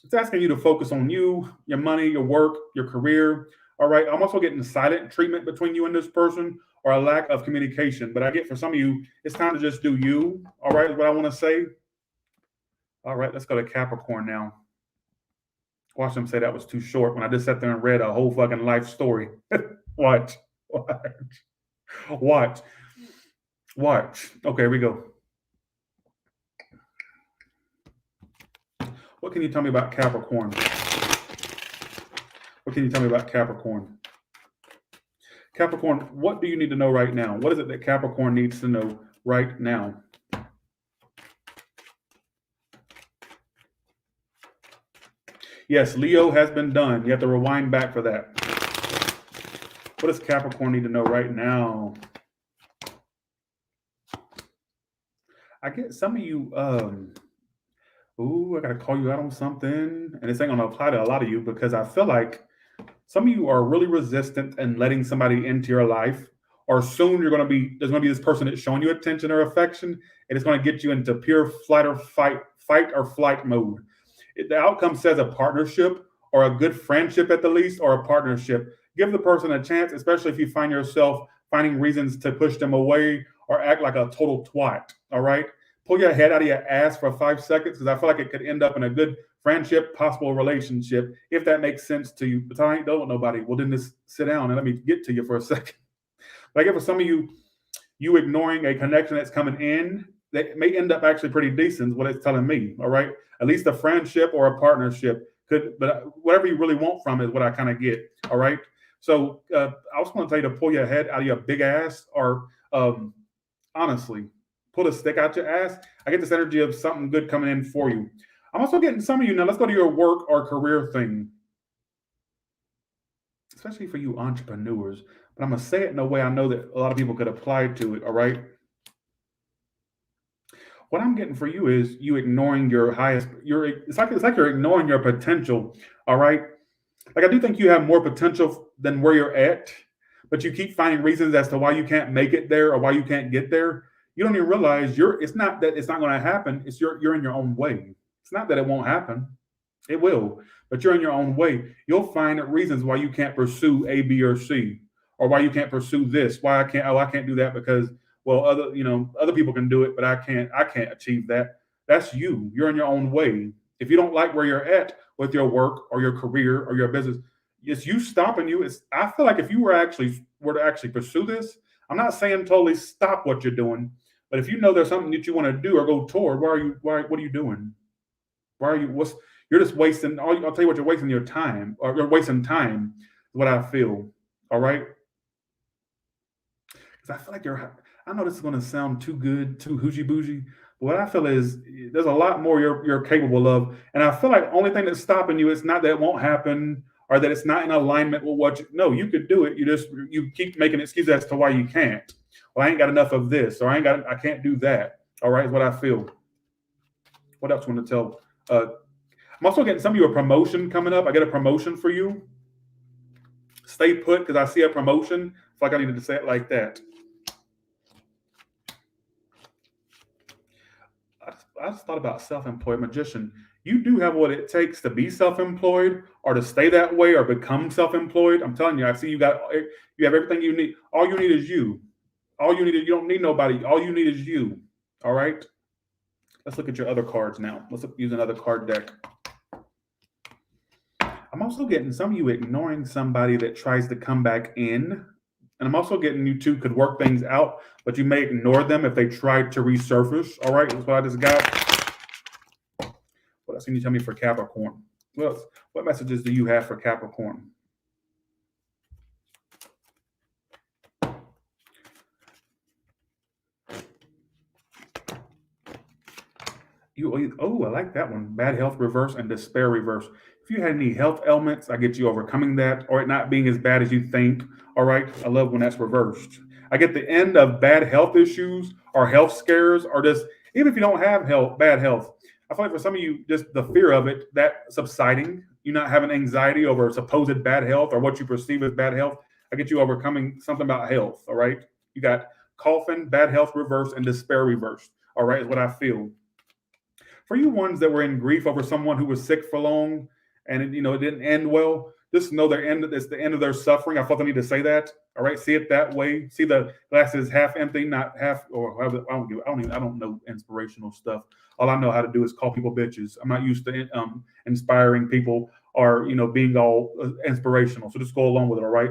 It's asking you to focus on you, your money, your work, your career, all right? I'm also getting silent treatment between you and this person, or a lack of communication. But I get, for some of you, it's time to just do you, all right, is what I want to say. All right, let's go to Capricorn now. Watch them say that was too short when I just sat there and read a whole fucking life story. Watch. Okay, here we go. What can you tell me about Capricorn? Capricorn, what do you need to know right now? What is it that Capricorn needs to know right now? Yes, Leo has been done. You have to rewind back for that. What does Capricorn need to know right now? I get some of you, I got to call you out on something. And this ain't going to apply to a lot of you because I feel like some of you are really resistant in letting somebody into your life, or soon there's going to be this person that's showing you attention or affection, and it's going to get you into pure fight or flight mode. The outcome says a partnership or a good friendship at the least, or a partnership. Give the person a chance, especially if you find yourself finding reasons to push them away or act like a total twat, all right? Pull your head out of your ass for 5 seconds because I feel like it could end up in a good friendship, possible relationship, if that makes sense to you. But I ain't done with nobody. Well, then just sit down and let me get to you for a second. But I get, for some of you, you ignoring a connection that's coming in that may end up actually pretty decent is what it's telling me, all right? At least a friendship or a partnership could, but whatever you really want from it is what I kind of get, all right? So I was going to tell you to pull your head out of your big ass, or honestly, pull a stick out your ass. I get this energy of something good coming in for you. I'm also getting some of you, now let's go to your work or career thing, especially for you entrepreneurs. But I'm going to say it in a way I know that a lot of people could apply to it, all right? What I'm getting for you is you ignoring your highest, it's like you're ignoring your potential, all right? Like, I do think you have more potential than where you're at, but you keep finding reasons as to why you can't make it there or why you can't get there. You don't even realize it's not that it's not going to happen. It's you're in your own way. It's not that it won't happen. It will, but you're in your own way. You'll find reasons why you can't pursue A, B, or C, or why you can't pursue this. Why I can't? Oh, I can't do that because well, other people can do it, but I can't. I can't achieve that. That's you. You're in your own way. If you don't like where you're at with your work or your career or your business, it's you stopping you. It's I feel like if you were to actually pursue this, I'm not saying totally stop what you're doing, but if you know there's something that you want to do or go toward, what are you doing? Why are you you're just wasting I'll tell you what, you're wasting your time, or you're wasting time is what I feel. All right. Because I feel like I know this is gonna sound too good, too hoochie bougie. But what I feel is there's a lot more you're capable of. And I feel like the only thing that's stopping you is not that it won't happen or that it's not in alignment with what no, you could do it. You keep making excuses as to why you can't. Well, I ain't got enough of this, or I can't do that. All right, is what I feel. What else you want to tell? I'm also getting some of you a promotion coming up. I get a promotion for you. Stay put because I see a promotion. I feel like I needed to say it like that. I just thought about self-employed magician. You do have what it takes to be self-employed or to stay that way or become self-employed. I'm telling you, I see you have everything you need. All you need is you. You don't need nobody. All you need is you. All right. Let's look at your other cards now. Let's use another card deck. I'm also getting some of you ignoring somebody that tries to come back in. And I'm also getting you two could work things out, but you may ignore them if they try to resurface. All right, that's what I just got. What else can you tell me for Capricorn? What messages do you have for Capricorn? I like that one. Bad health reverse and despair reverse. If you had any health ailments, I get you overcoming that or it not being as bad as you think. All right. I love when that's reversed. I get the end of bad health issues or health scares or just even if you don't have bad health. I feel like for some of you, just the fear of it, that subsiding, you not having anxiety over supposed bad health or what you perceive as bad health. I get you overcoming something about health. All right. You got coffin, bad health reverse, and despair reversed. All right, is what I feel. For you ones that were in grief over someone who was sick for long and it didn't end well, just know it's the end of their suffering. I felt I need to say that. All right, see it that way. See the glasses half empty, not half. Or I don't know inspirational stuff. All I know how to do is call people bitches. I'm not used to inspiring people or being all inspirational. So just go along with it. All right.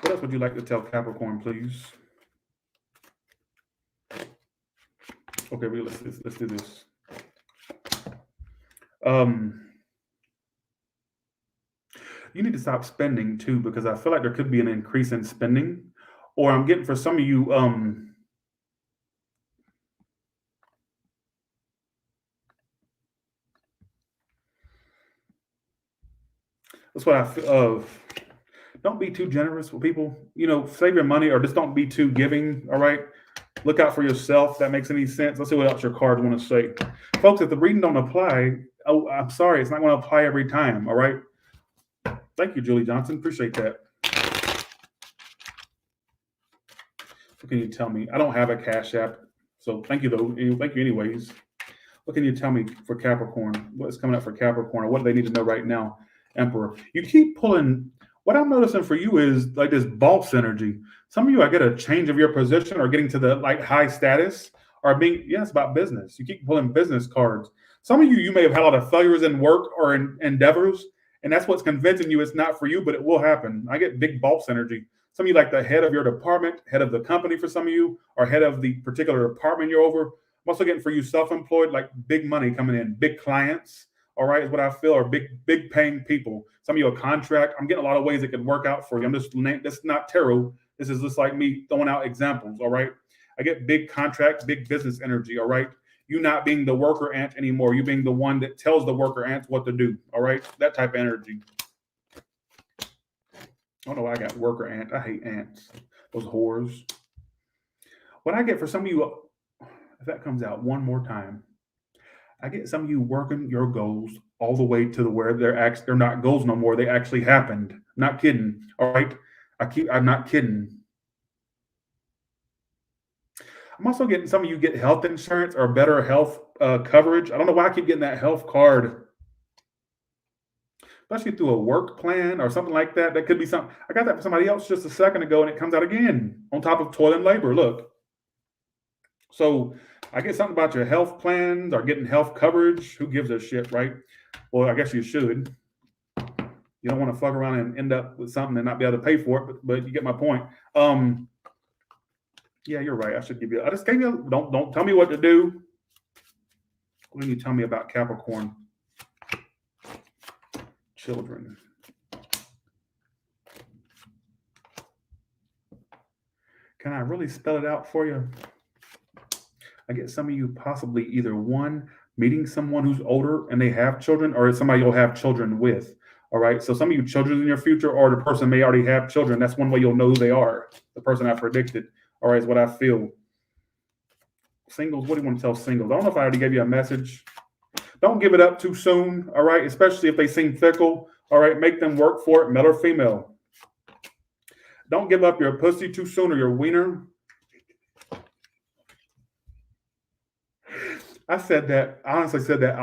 What else would you like to tell Capricorn, please? Okay, let's do this. You need to stop spending too, because I feel like there could be an increase in spending. Or I'm getting for some of you, that's what I feel of. Don't be too generous with people. Save your money or just don't be too giving. All right. Look out for yourself. If that makes any sense. Let's see what else your cards want to say. Folks, if the reading don't apply, I'm sorry. It's not going to apply every time. All right. Thank you, Julie Johnson. Appreciate that. What can you tell me? I don't have a Cash App. So thank you, though. Thank you anyways. What can you tell me for Capricorn? What's coming up for Capricorn? Or what do they need to know right now? Emperor. You keep pulling. What I'm noticing for you is like this boss energy. Some of you, I get a change of your position or getting to the high status or being, it's about business. You keep pulling business cards. Some of you may have had a lot of failures in work or in endeavors, and that's what's convincing you it's not for you, but it will happen. I get big boss energy. Some of you like the head of your department, head of the company for some of you, or head of the particular department you're over. I'm also getting for you self-employed, like big money coming in, big clients. All right, is what I feel, are big paying people. Some of you a contract. I'm getting a lot of ways it could work out for you. This is not tarot. This is just like me throwing out examples. All right, I get big contract, big business energy. All right, you not being the worker ant anymore. You being the one that tells the worker ants what to do. All right, that type of energy. I don't know why I got worker ant. I hate ants. Those whores. What I get for some of you, if that comes out one more time. I get some of you working your goals all the way to the where they're not goals no more. They actually happened. Not kidding. All right. I'm not kidding. I'm also getting some of you get health insurance or better health coverage. I don't know why I keep getting that health card, especially through a work plan or something like that. That could be something. I got that from somebody else just a second ago, and it comes out again on top of toil and labor. Look. So I get something about your health plans or getting health coverage. Who gives a shit, right? Well, I guess you should. You don't want to fuck around and end up with something and not be able to pay for it, but you get my point. Yeah, you're right. I should give you. I just gave you. Don't tell me what to do. What can you tell me about Capricorn? Children. Can I really spell it out for you? I get some of you possibly either one, meeting someone who's older and they have children, or somebody you'll have children with. All right. So some of you children in your future, or the person may already have children. That's one way you'll know who they are. The person I predicted. All right, is what I feel. Singles, what do you want to tell singles? I don't know if I already gave you a message. Don't give it up too soon. All right. Especially if they seem fickle. All right. Make them work for it, male or female. Don't give up your pussy too soon or your wiener. I said that. I honestly said that.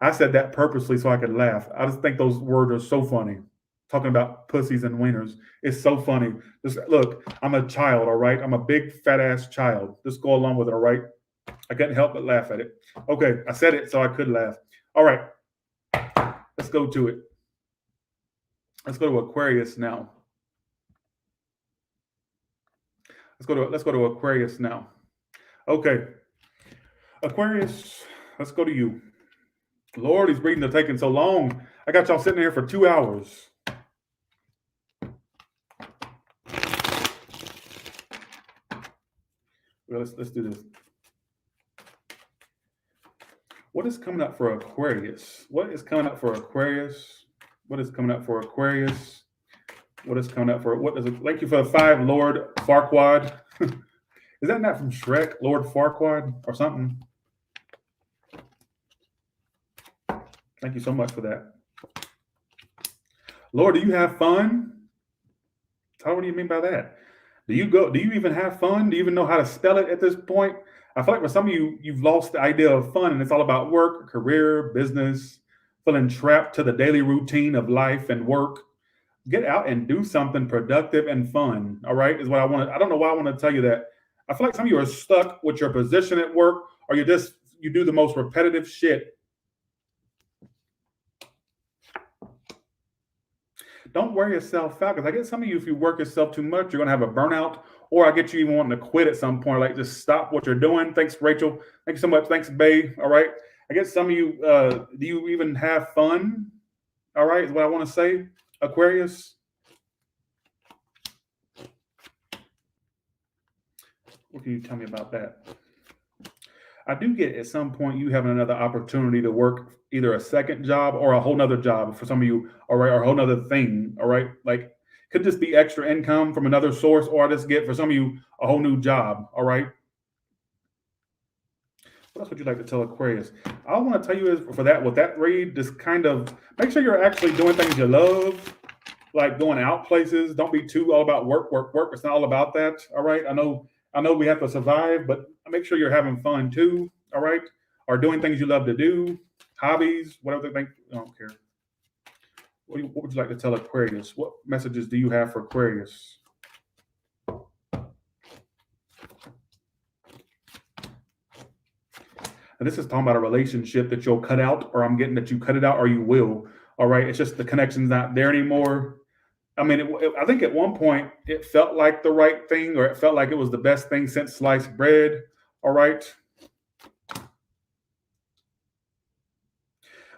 I said that purposely so I could laugh. I just think those words are so funny. Talking about pussies and wieners. It's so funny. Just look, I'm a child, all right? I'm a big fat ass child. Just go along with it, all right? I couldn't help but laugh at it. Okay, I said it so I could laugh. All right. Let's go to it. Let's go to Aquarius now. Let's go to Aquarius now. Okay. Aquarius, let's go to you. Lord, these readings are taking so long. I got y'all sitting here for 2 hours. Well, let's do this. What is coming up for Aquarius? What is coming up for Aquarius? What is coming up for Aquarius? What is coming up for what is it? Thank you for the 5, Lord Farquaad. Is that not from Shrek, Lord Farquaad or something? Thank you so much for that. Lord, do you have fun? What do you mean by that? Do you even have fun? Do you even know how to spell it at this point? I feel like for some of you, you've lost the idea of fun, and it's all about work, career, business, feeling trapped to the daily routine of life and work. Get out and do something productive and fun. All right, is what I want to. I don't know why I want to tell you that. I feel like some of you are stuck with your position at work, or you do the most repetitive shit. Don't wear yourself out, because I get some of you, if you work yourself too much, you're going to have a burnout, or I get you even wanting to quit at some point, like just stop what you're doing. Thanks, Rachel. Thank you so much. Thanks, Babe. All right. I get some of you, do you even have fun? All right, is what I want to say. Aquarius. What can you tell me about that? I do get at some point you having another opportunity to work either a second job or a whole nother job for some of you, all right, or a whole nother thing, all right? Like, could this be extra income from another source, or I just get for some of you a whole new job, all right? What else would you like to tell Aquarius? I want to tell you is with that read, just kind of make sure you're actually doing things you love, like going out places. Don't be too all about work. It's not all about that, all right? I know we have to survive, but make sure you're having fun too, all right? Or doing things you love to do, hobbies, whatever they think. I don't care. What would you like to tell Aquarius? What messages do you have for Aquarius? And this is talking about a relationship that you'll cut out, or I'm getting that you cut it out, or you will, all right? It's just the connection's not there anymore. I mean, I think at one point it felt like the right thing, or it felt like it was the best thing since sliced bread. All right.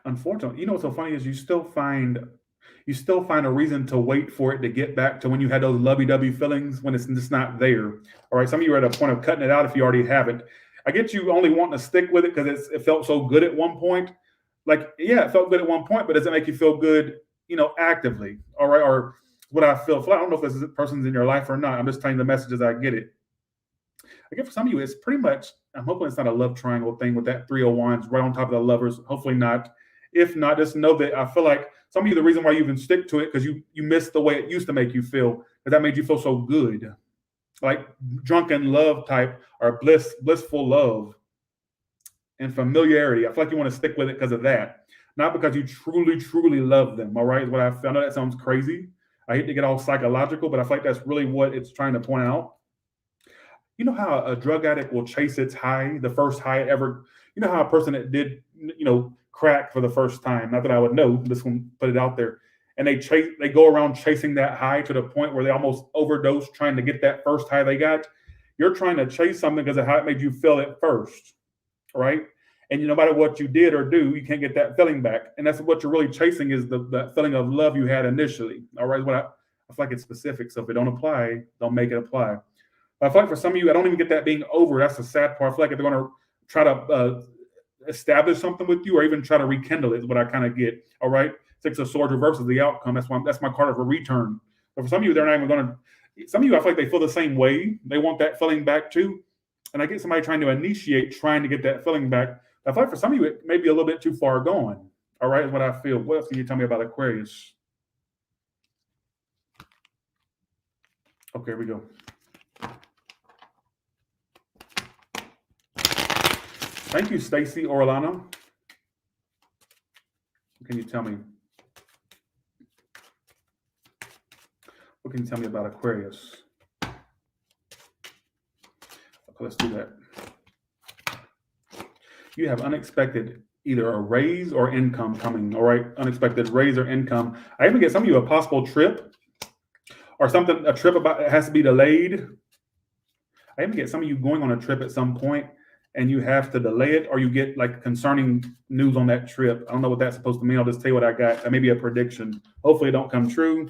Unfortunately, you know what's so funny is you still find a reason to wait for it to get back to when you had those lovey-dovey feelings when it's just not there. All right. Some of you are at a point of cutting it out if you already haven't. I get you only wanting to stick with it because it felt so good at one point. Like, yeah, it felt good at one point, but does it make you feel good, actively? All right. Or what I feel. I don't know if this person's in your life or not. I'm just telling you the messages I get it. Again, for some of you, it's pretty much, I'm hoping it's not a love triangle thing with that 3 of Wands right on top of the Lovers. Hopefully not. If not, just know that I feel like some of you, the reason why you even stick to it, because you miss the way it used to make you feel, because that made you feel so good. Like drunken love type or blissful love and familiarity. I feel like you want to stick with it because of that. Not because you truly, truly love them. All right, is what I found. I know that sounds crazy. I hate to get all psychological, but I feel like that's really what it's trying to point out. You know how a drug addict will chase its high, the first high ever. You know how a person that did, crack for the first time. Not that I would know. This one put it out there, and they go around chasing that high to the point where they almost overdose trying to get that first high they got. You're trying to chase something because of how it made you feel at first, right? And no matter what you did or do, you can't get that feeling back. And that's what you're really chasing is the feeling of love you had initially. All right, I feel like it's specific. So if it don't apply, don't make it apply. But I feel like for some of you, I don't even get that being over. That's the sad part. I feel like if they're going to try to establish something with you or even try to rekindle it is what I kind of get. All right. 6 of Swords reverses the outcome. That's my card for return. But for some of you, they're not even going to. Some of you, I feel like they feel the same way. They want that feeling back too. And I get somebody trying to get that feeling back. I feel like for some of you, it may be a little bit too far gone. All right, is what I feel. What else can you tell me about Aquarius? Okay, here we go. Thank you, Stacy Orlano. What can you tell me? What can you tell me about Aquarius? Okay, let's do that. You have unexpected either a raise or income coming, all right? Unexpected raise or income. I even get some of you a possible trip or something, a trip about it has to be delayed. I even get some of you going on a trip at some point and you have to delay it, or you get like concerning news on that trip. I don't know what that's supposed to mean. I'll just tell you what I got. That may be a prediction. Hopefully it don't come true.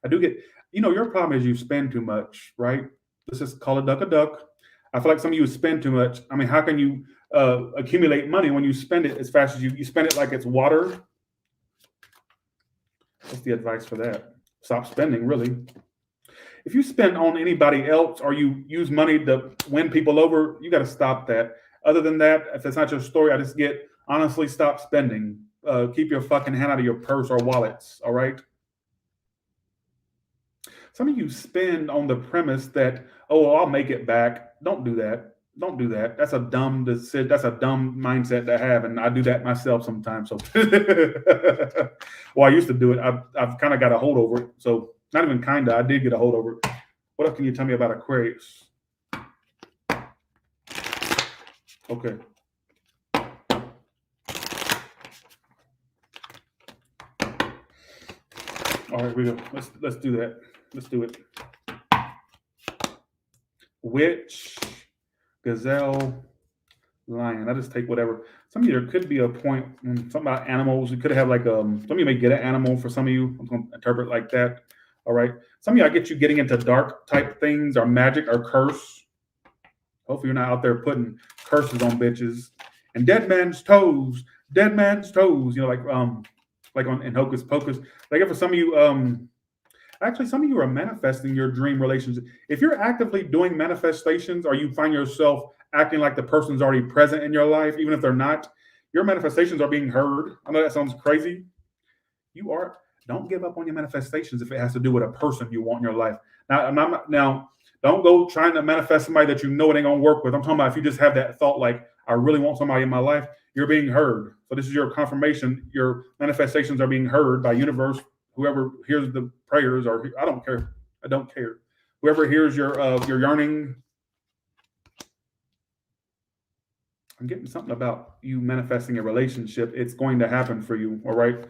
I do get, your problem is you spend too much, right? Let's just call a duck. I feel like some of you spend too much. I mean, how can you accumulate money when you spend it as fast as you spend it like it's water? What's the advice for that? Stop spending, really. If you spend on anybody else or you use money to win people over, you got to stop that. Other than that, if that's not your story, I just get, honestly, stop spending. Keep your fucking hand out of your purse or wallets, all right? Some of you spend on the premise that, I'll make it back. Don't do that. Don't do that. That's a dumb decision. That's a dumb mindset to have, and I do that myself sometimes. So, well, I used to do it. I've kind of got a hold over it. So, not even kind of. I did get a hold over it. What else can you tell me about Aquarius? Okay. All right, we go. Let's do that. Let's do it. Witch, Gazelle, Lion. I just take whatever. Some of you, there could be a point, something about animals. You could have like some of you may get an animal for some of you. I'm going to interpret like that. All right. Some of you, I get you getting into dark type things or magic or curse. Hopefully you're not out there putting curses on bitches. And dead man's toes. Like in Hocus Pocus. Like for some of you, actually, some of you are manifesting your dream relationship. If you're actively doing manifestations or you find yourself acting like the person's already present in your life, even if they're not, your manifestations are being heard. I know that sounds crazy. Don't give up on your manifestations if it has to do with a person you want in your life. Now, don't go trying to manifest somebody that you know it ain't going to work with. I'm talking about if you just have that thought like, I really want somebody in my life, you're being heard. So this is your confirmation. Your manifestations are being heard by universe. Whoever hears the prayers, or I don't care. I don't care. Whoever hears your yearning. I'm getting something about you manifesting a relationship. It's going to happen for you. All right.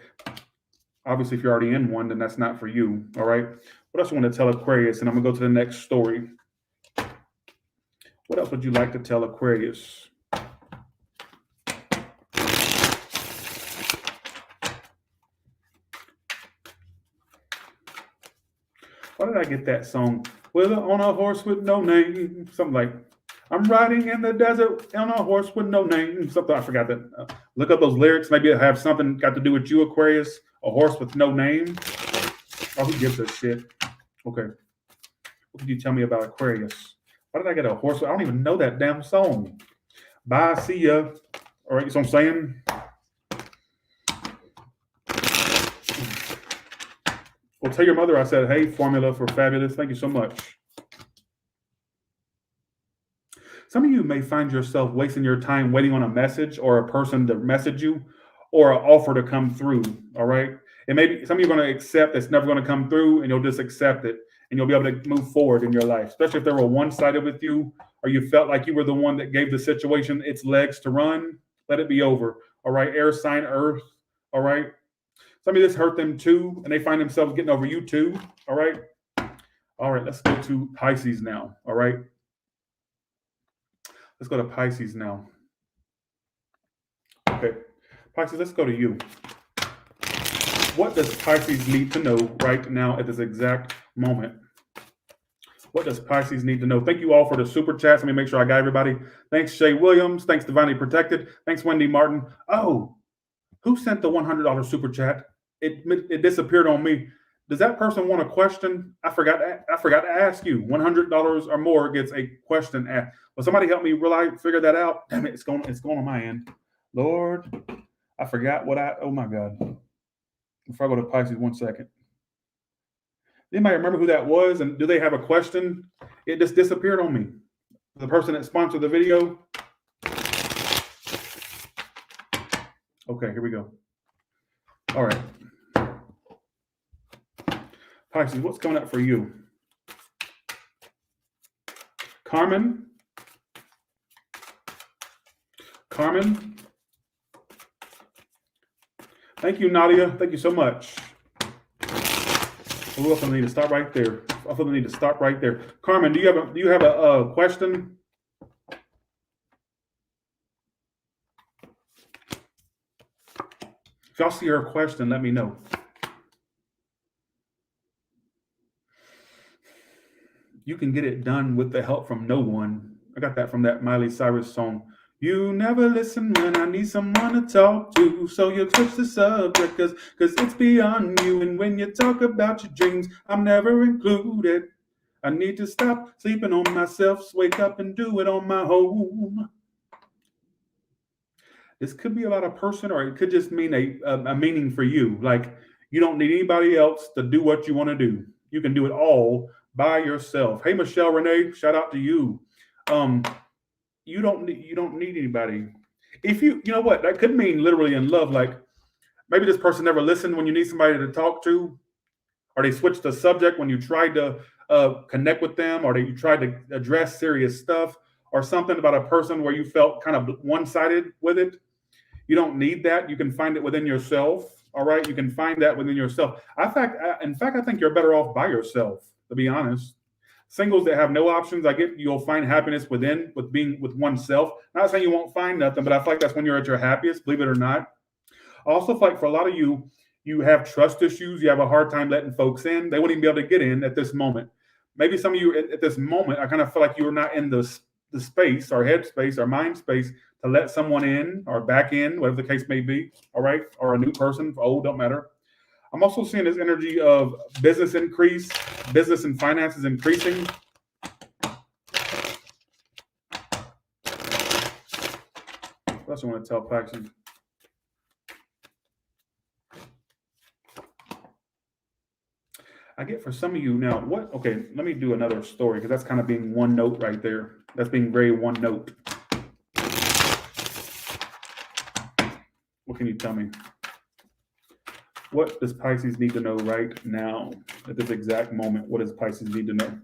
Obviously, if you're already in one, then that's not for you. All right. What else I want to tell Aquarius? And I'm going to go to the next story. What else would you like to tell Aquarius? Why did I get that song? On a horse with no name. Something like, I'm riding in the desert on a horse with no name. Something, I forgot that. Look up those lyrics. Maybe it'll have something got to do with you, Aquarius. A horse with no name. Oh, who gives a shit? Okay. What can you tell me about Aquarius? Why did I get a horse? I don't even know that damn song. Bye, see ya. All right, you know what I'm saying? Well, tell your mother I said, hey, formula for fabulous. Thank you so much. Some of you may find yourself wasting your time waiting on a message or a person to message you or an offer to come through. All right. And maybe some of you are going to accept it's never going to come through, and you'll just accept it and you'll be able to move forward in your life, especially if they were one-sided with you or you felt like you were the one that gave the situation its legs to run. Let it be over. All right. Air sign Earth. All right. Some of this hurt them too, and they find themselves getting over you too. All right. All right. Let's go to Pisces now. All right. Let's go to Pisces now. Okay, Pisces, let's go to you. What does Pisces need to know right now at this exact moment? What does Pisces need to know? Thank you all for the super chats. Let me make sure I got everybody. Thanks, Shay Williams. Thanks, Divinely Protected. Thanks, Wendy Martin. Oh, who sent the $100 super chat? It disappeared on me. Does that person want a question? I forgot to ask you. $100 or more gets a question asked. Will somebody help me realize figure that out? Damn it, it's going on my end. Lord, I forgot oh my God. Before I go to Pisces, 1 second. Anybody remember who that was? And do they have a question? It just disappeared on me. The person that sponsored the video. Okay, here we go. All right. Pisces, what's coming up for you? Carmen. Thank you, Nadia. Thank you so much. We also need to stop right there. Carmen, do you have a question? If y'all see her question, let me know. You can get it done with the help from no one. I got that from that Miley Cyrus song. You never listen when I need someone to talk to, so you switch the subject cause it's beyond you. And when you talk about your dreams, I'm never included. I need to stop sleeping on myself, wake up and do it on my own. This could be about a person, or it could just mean a meaning for you. Like you don't need anybody else to do what you want to do. You can do it all by yourself. Hey, Michelle Renee, shout out to you. You don't need anybody. If you know what, that could mean literally in love. Like maybe this person never listened when you need somebody to talk to, or they switched the subject when you tried to connect with them, or you tried to address serious stuff, or something about a person where you felt kind of one-sided with it. You don't need that. You can find it within yourself. All right, you can find that within yourself. In fact, I think you're better off by yourself, to be honest. Singles that have no options, you'll find happiness with being with oneself. Not saying you won't find nothing, but I feel like that's when you're at your happiest, believe it or not. I also feel like for a lot of you, you have trust issues. You have a hard time letting folks in. They wouldn't even be able to get in at this moment. Maybe some of you at this moment, I kind of feel like you're not in the space or head space or mind space to let someone in or back in, whatever the case may be. All right. Or a new person, old, don't matter. I'm also seeing this energy of business increase, business and finances increasing. What else I want to tell Paxton? I get for some of you now, okay, let me do another story because that's kind of being one note right there. That's being very one note. What can you tell me? What does Pisces need to know right now at this exact moment? What does Pisces need to know?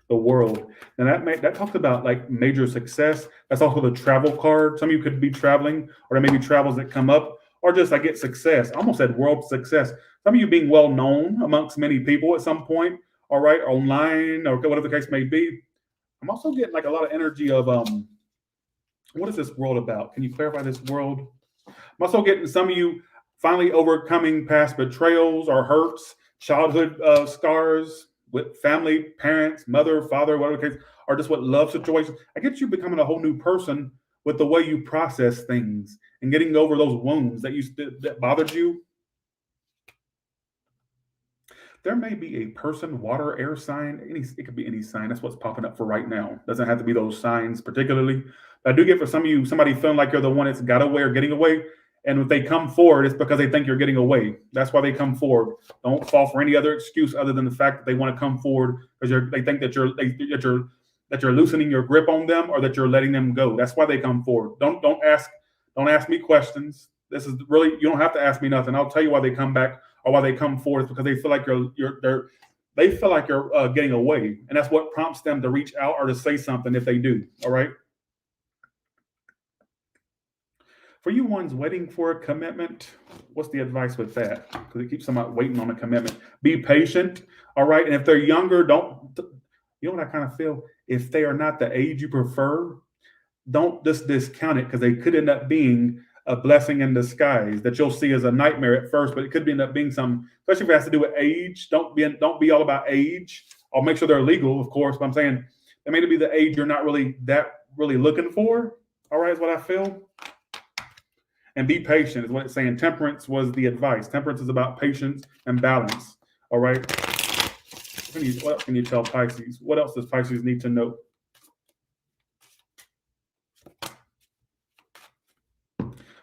The world. And that talks about like major success. That's also the travel card. Some of you could be traveling, or there may be travels that come up, or just I get success. I almost said world success. Some of you being well known amongst many people at some point, all right, online or whatever the case may be. I'm also getting like a lot of energy of what is this world about? Can you clarify this world? I'm also getting some of you finally overcoming past betrayals or hurts, childhood scars with family, parents, mother, father, whatever the case, or just with love situations. I get you becoming a whole new person with the way you process things and getting over those wounds that bothered you. there may be a person, water, air sign. It could be any sign. That's what's popping up for right now. Doesn't have to be those signs particularly. But I do get for some of you, somebody feeling like you're the one that's got away or getting away. And if they come forward, it's because they think you're getting away. That's why they come forward. Don't fall for any other excuse other than the fact that they want to come forward because they think that you're loosening your grip on them or that you're letting them go. That's why they come forward. Don't ask me questions. This is really, you don't have to ask me nothing. I'll tell you why they come back or why they come forward. It's because they feel like they feel like you're getting away, and that's what prompts them to reach out or to say something if they do. All right. For you ones waiting for a commitment, what's the advice with that? Because it keeps somebody waiting on a commitment. Be patient, all right? And if they're younger, you know what I kind of feel? If they are not the age you prefer, don't just discount it because they could end up being a blessing in disguise that you'll see as a nightmare at first, but it could end up being some, especially if it has to do with age. Don't be all about age. I'll make sure they're legal, of course, but I'm saying it may be the age you're not really looking for, all right, is what I feel. And be patient is what it's saying. Temperance was the advice. Temperance is about patience and balance. All right. What else can you tell Pisces? What else does Pisces need to know?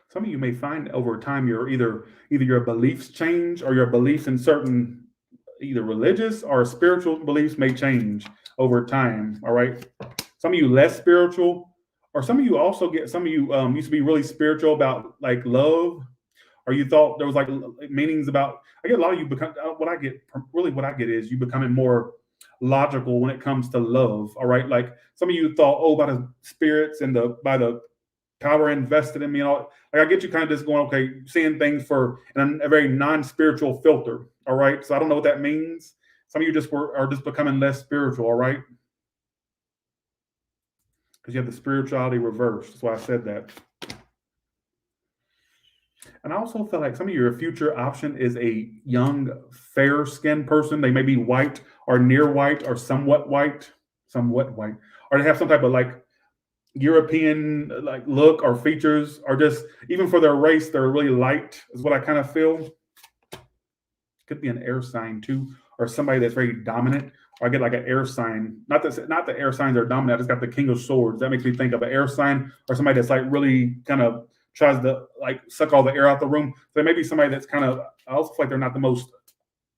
Some of you may find over time either your beliefs change or your beliefs in certain either religious or spiritual beliefs may change over time. All right. Some of you less spiritual. Or some of you also used to be really spiritual about like love, or you thought there was like meanings about. I get a lot of you become what I get is you becoming more logical when it comes to love. All right, like some of you thought, by the spirits and by the power invested in me, and all. Like I get you kind of just going, okay, seeing things in a very non-spiritual filter. All right, so I don't know what that means. Some of you are just becoming less spiritual. All right. Because you have the spirituality reversed. That's why I said that. And I also feel like some of your future option is a young, fair-skinned person. They may be white or near white or somewhat white, or they have some type of like European like look or features, or just even for their race, they're really light. Is what I kind of feel. Could be an air sign too, or somebody that's very dominant. Or I get like an air sign. Not the air signs are dominant. I just got the King of Swords. That makes me think of an air sign or somebody that's like really kind of tries to like suck all the air out the room. So there may be somebody that's kind of, I also feel like they're not the most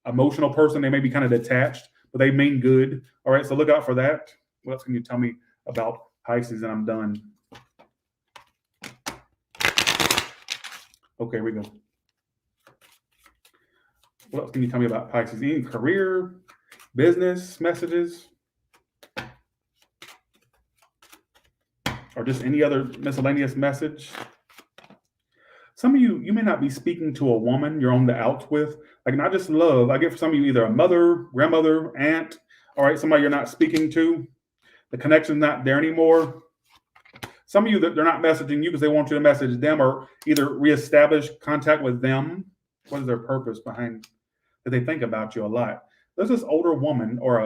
emotional person. They may be kind of detached, but they mean good. All right, so look out for that. What else can you tell me about Pisces? And I'm done. Okay, here we go. What else can you tell me about Pisces? Any career, business messages, or just any other miscellaneous message? Some of you may not be speaking to a woman you're on the outs with, like not just love. I get for some of you either a mother, grandmother, aunt, all right, somebody you're not speaking to. The connection's not there anymore. Some of you, they're not messaging you because they want you to message them or either reestablish contact with them. What is their purpose behind that? They think about you a lot. There's this older woman or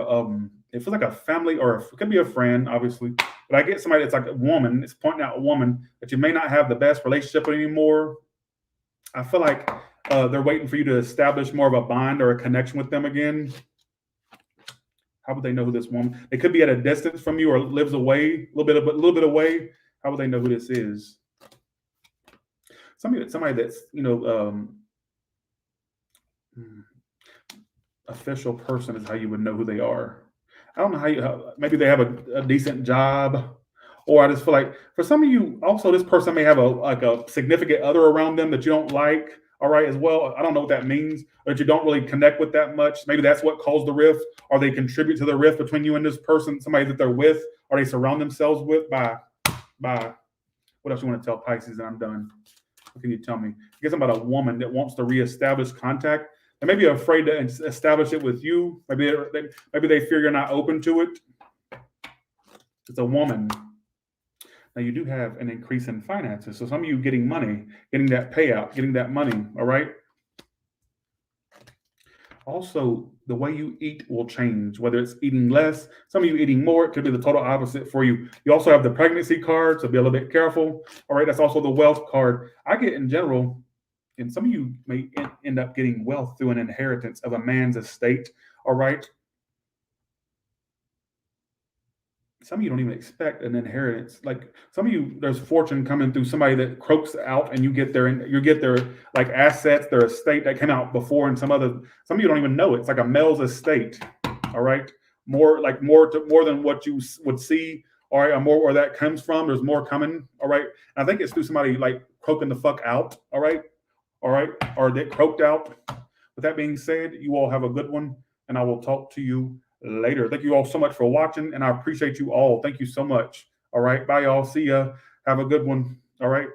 it feels like a family or it could be a friend, obviously. But I get somebody that's like a woman. It's pointing out a woman that you may not have the best relationship with anymore. I feel like they're waiting for you to establish more of a bond or a connection with them again. How would they know who this woman? They could be at a distance from you or lives away, a little bit away. How would they know who this is? Somebody that's official person is how you would know who they are. I don't know how maybe they have a decent job, or I just feel like for some of you also this person may have a significant other around them that you don't like. All right, as well. I don't know what that means, or that you don't really connect with that much. Maybe that's what caused the rift, or they contribute to the rift between you and this person, somebody that they're with, or they surround themselves with by. What else you want to tell Pisces? And I'm done. What can you tell me? I guess about a woman that wants to reestablish contact. They may be afraid to establish it with you. Maybe they fear you're not open to it. It's a woman. Now you do have an increase in finances. So some of you getting money, getting that payout, getting that money. All right. Also, the way you eat will change, whether it's eating less, some of you eating more, it could be the total opposite for you. You also have the pregnancy card, so be a little bit careful. All right, that's also the wealth card. I get in general, and some of you may end up getting wealth through an inheritance of a man's estate. All right. Some of you don't even expect an inheritance. Like some of you, there's fortune coming through somebody that croaks out, and you get their like assets, their estate that came out before, and some of you don't even know it. It's like a male's estate. All right, more than what you would see. All right, more where that comes from. There's more coming. All right, and I think it's through somebody like croaking the fuck out. All right, or get croaked out. With that being said, you all have a good one, and I will talk to you later. Thank you all so much for watching, and I appreciate you all. Thank you so much. All right, bye y'all. See ya. Have a good one. All right.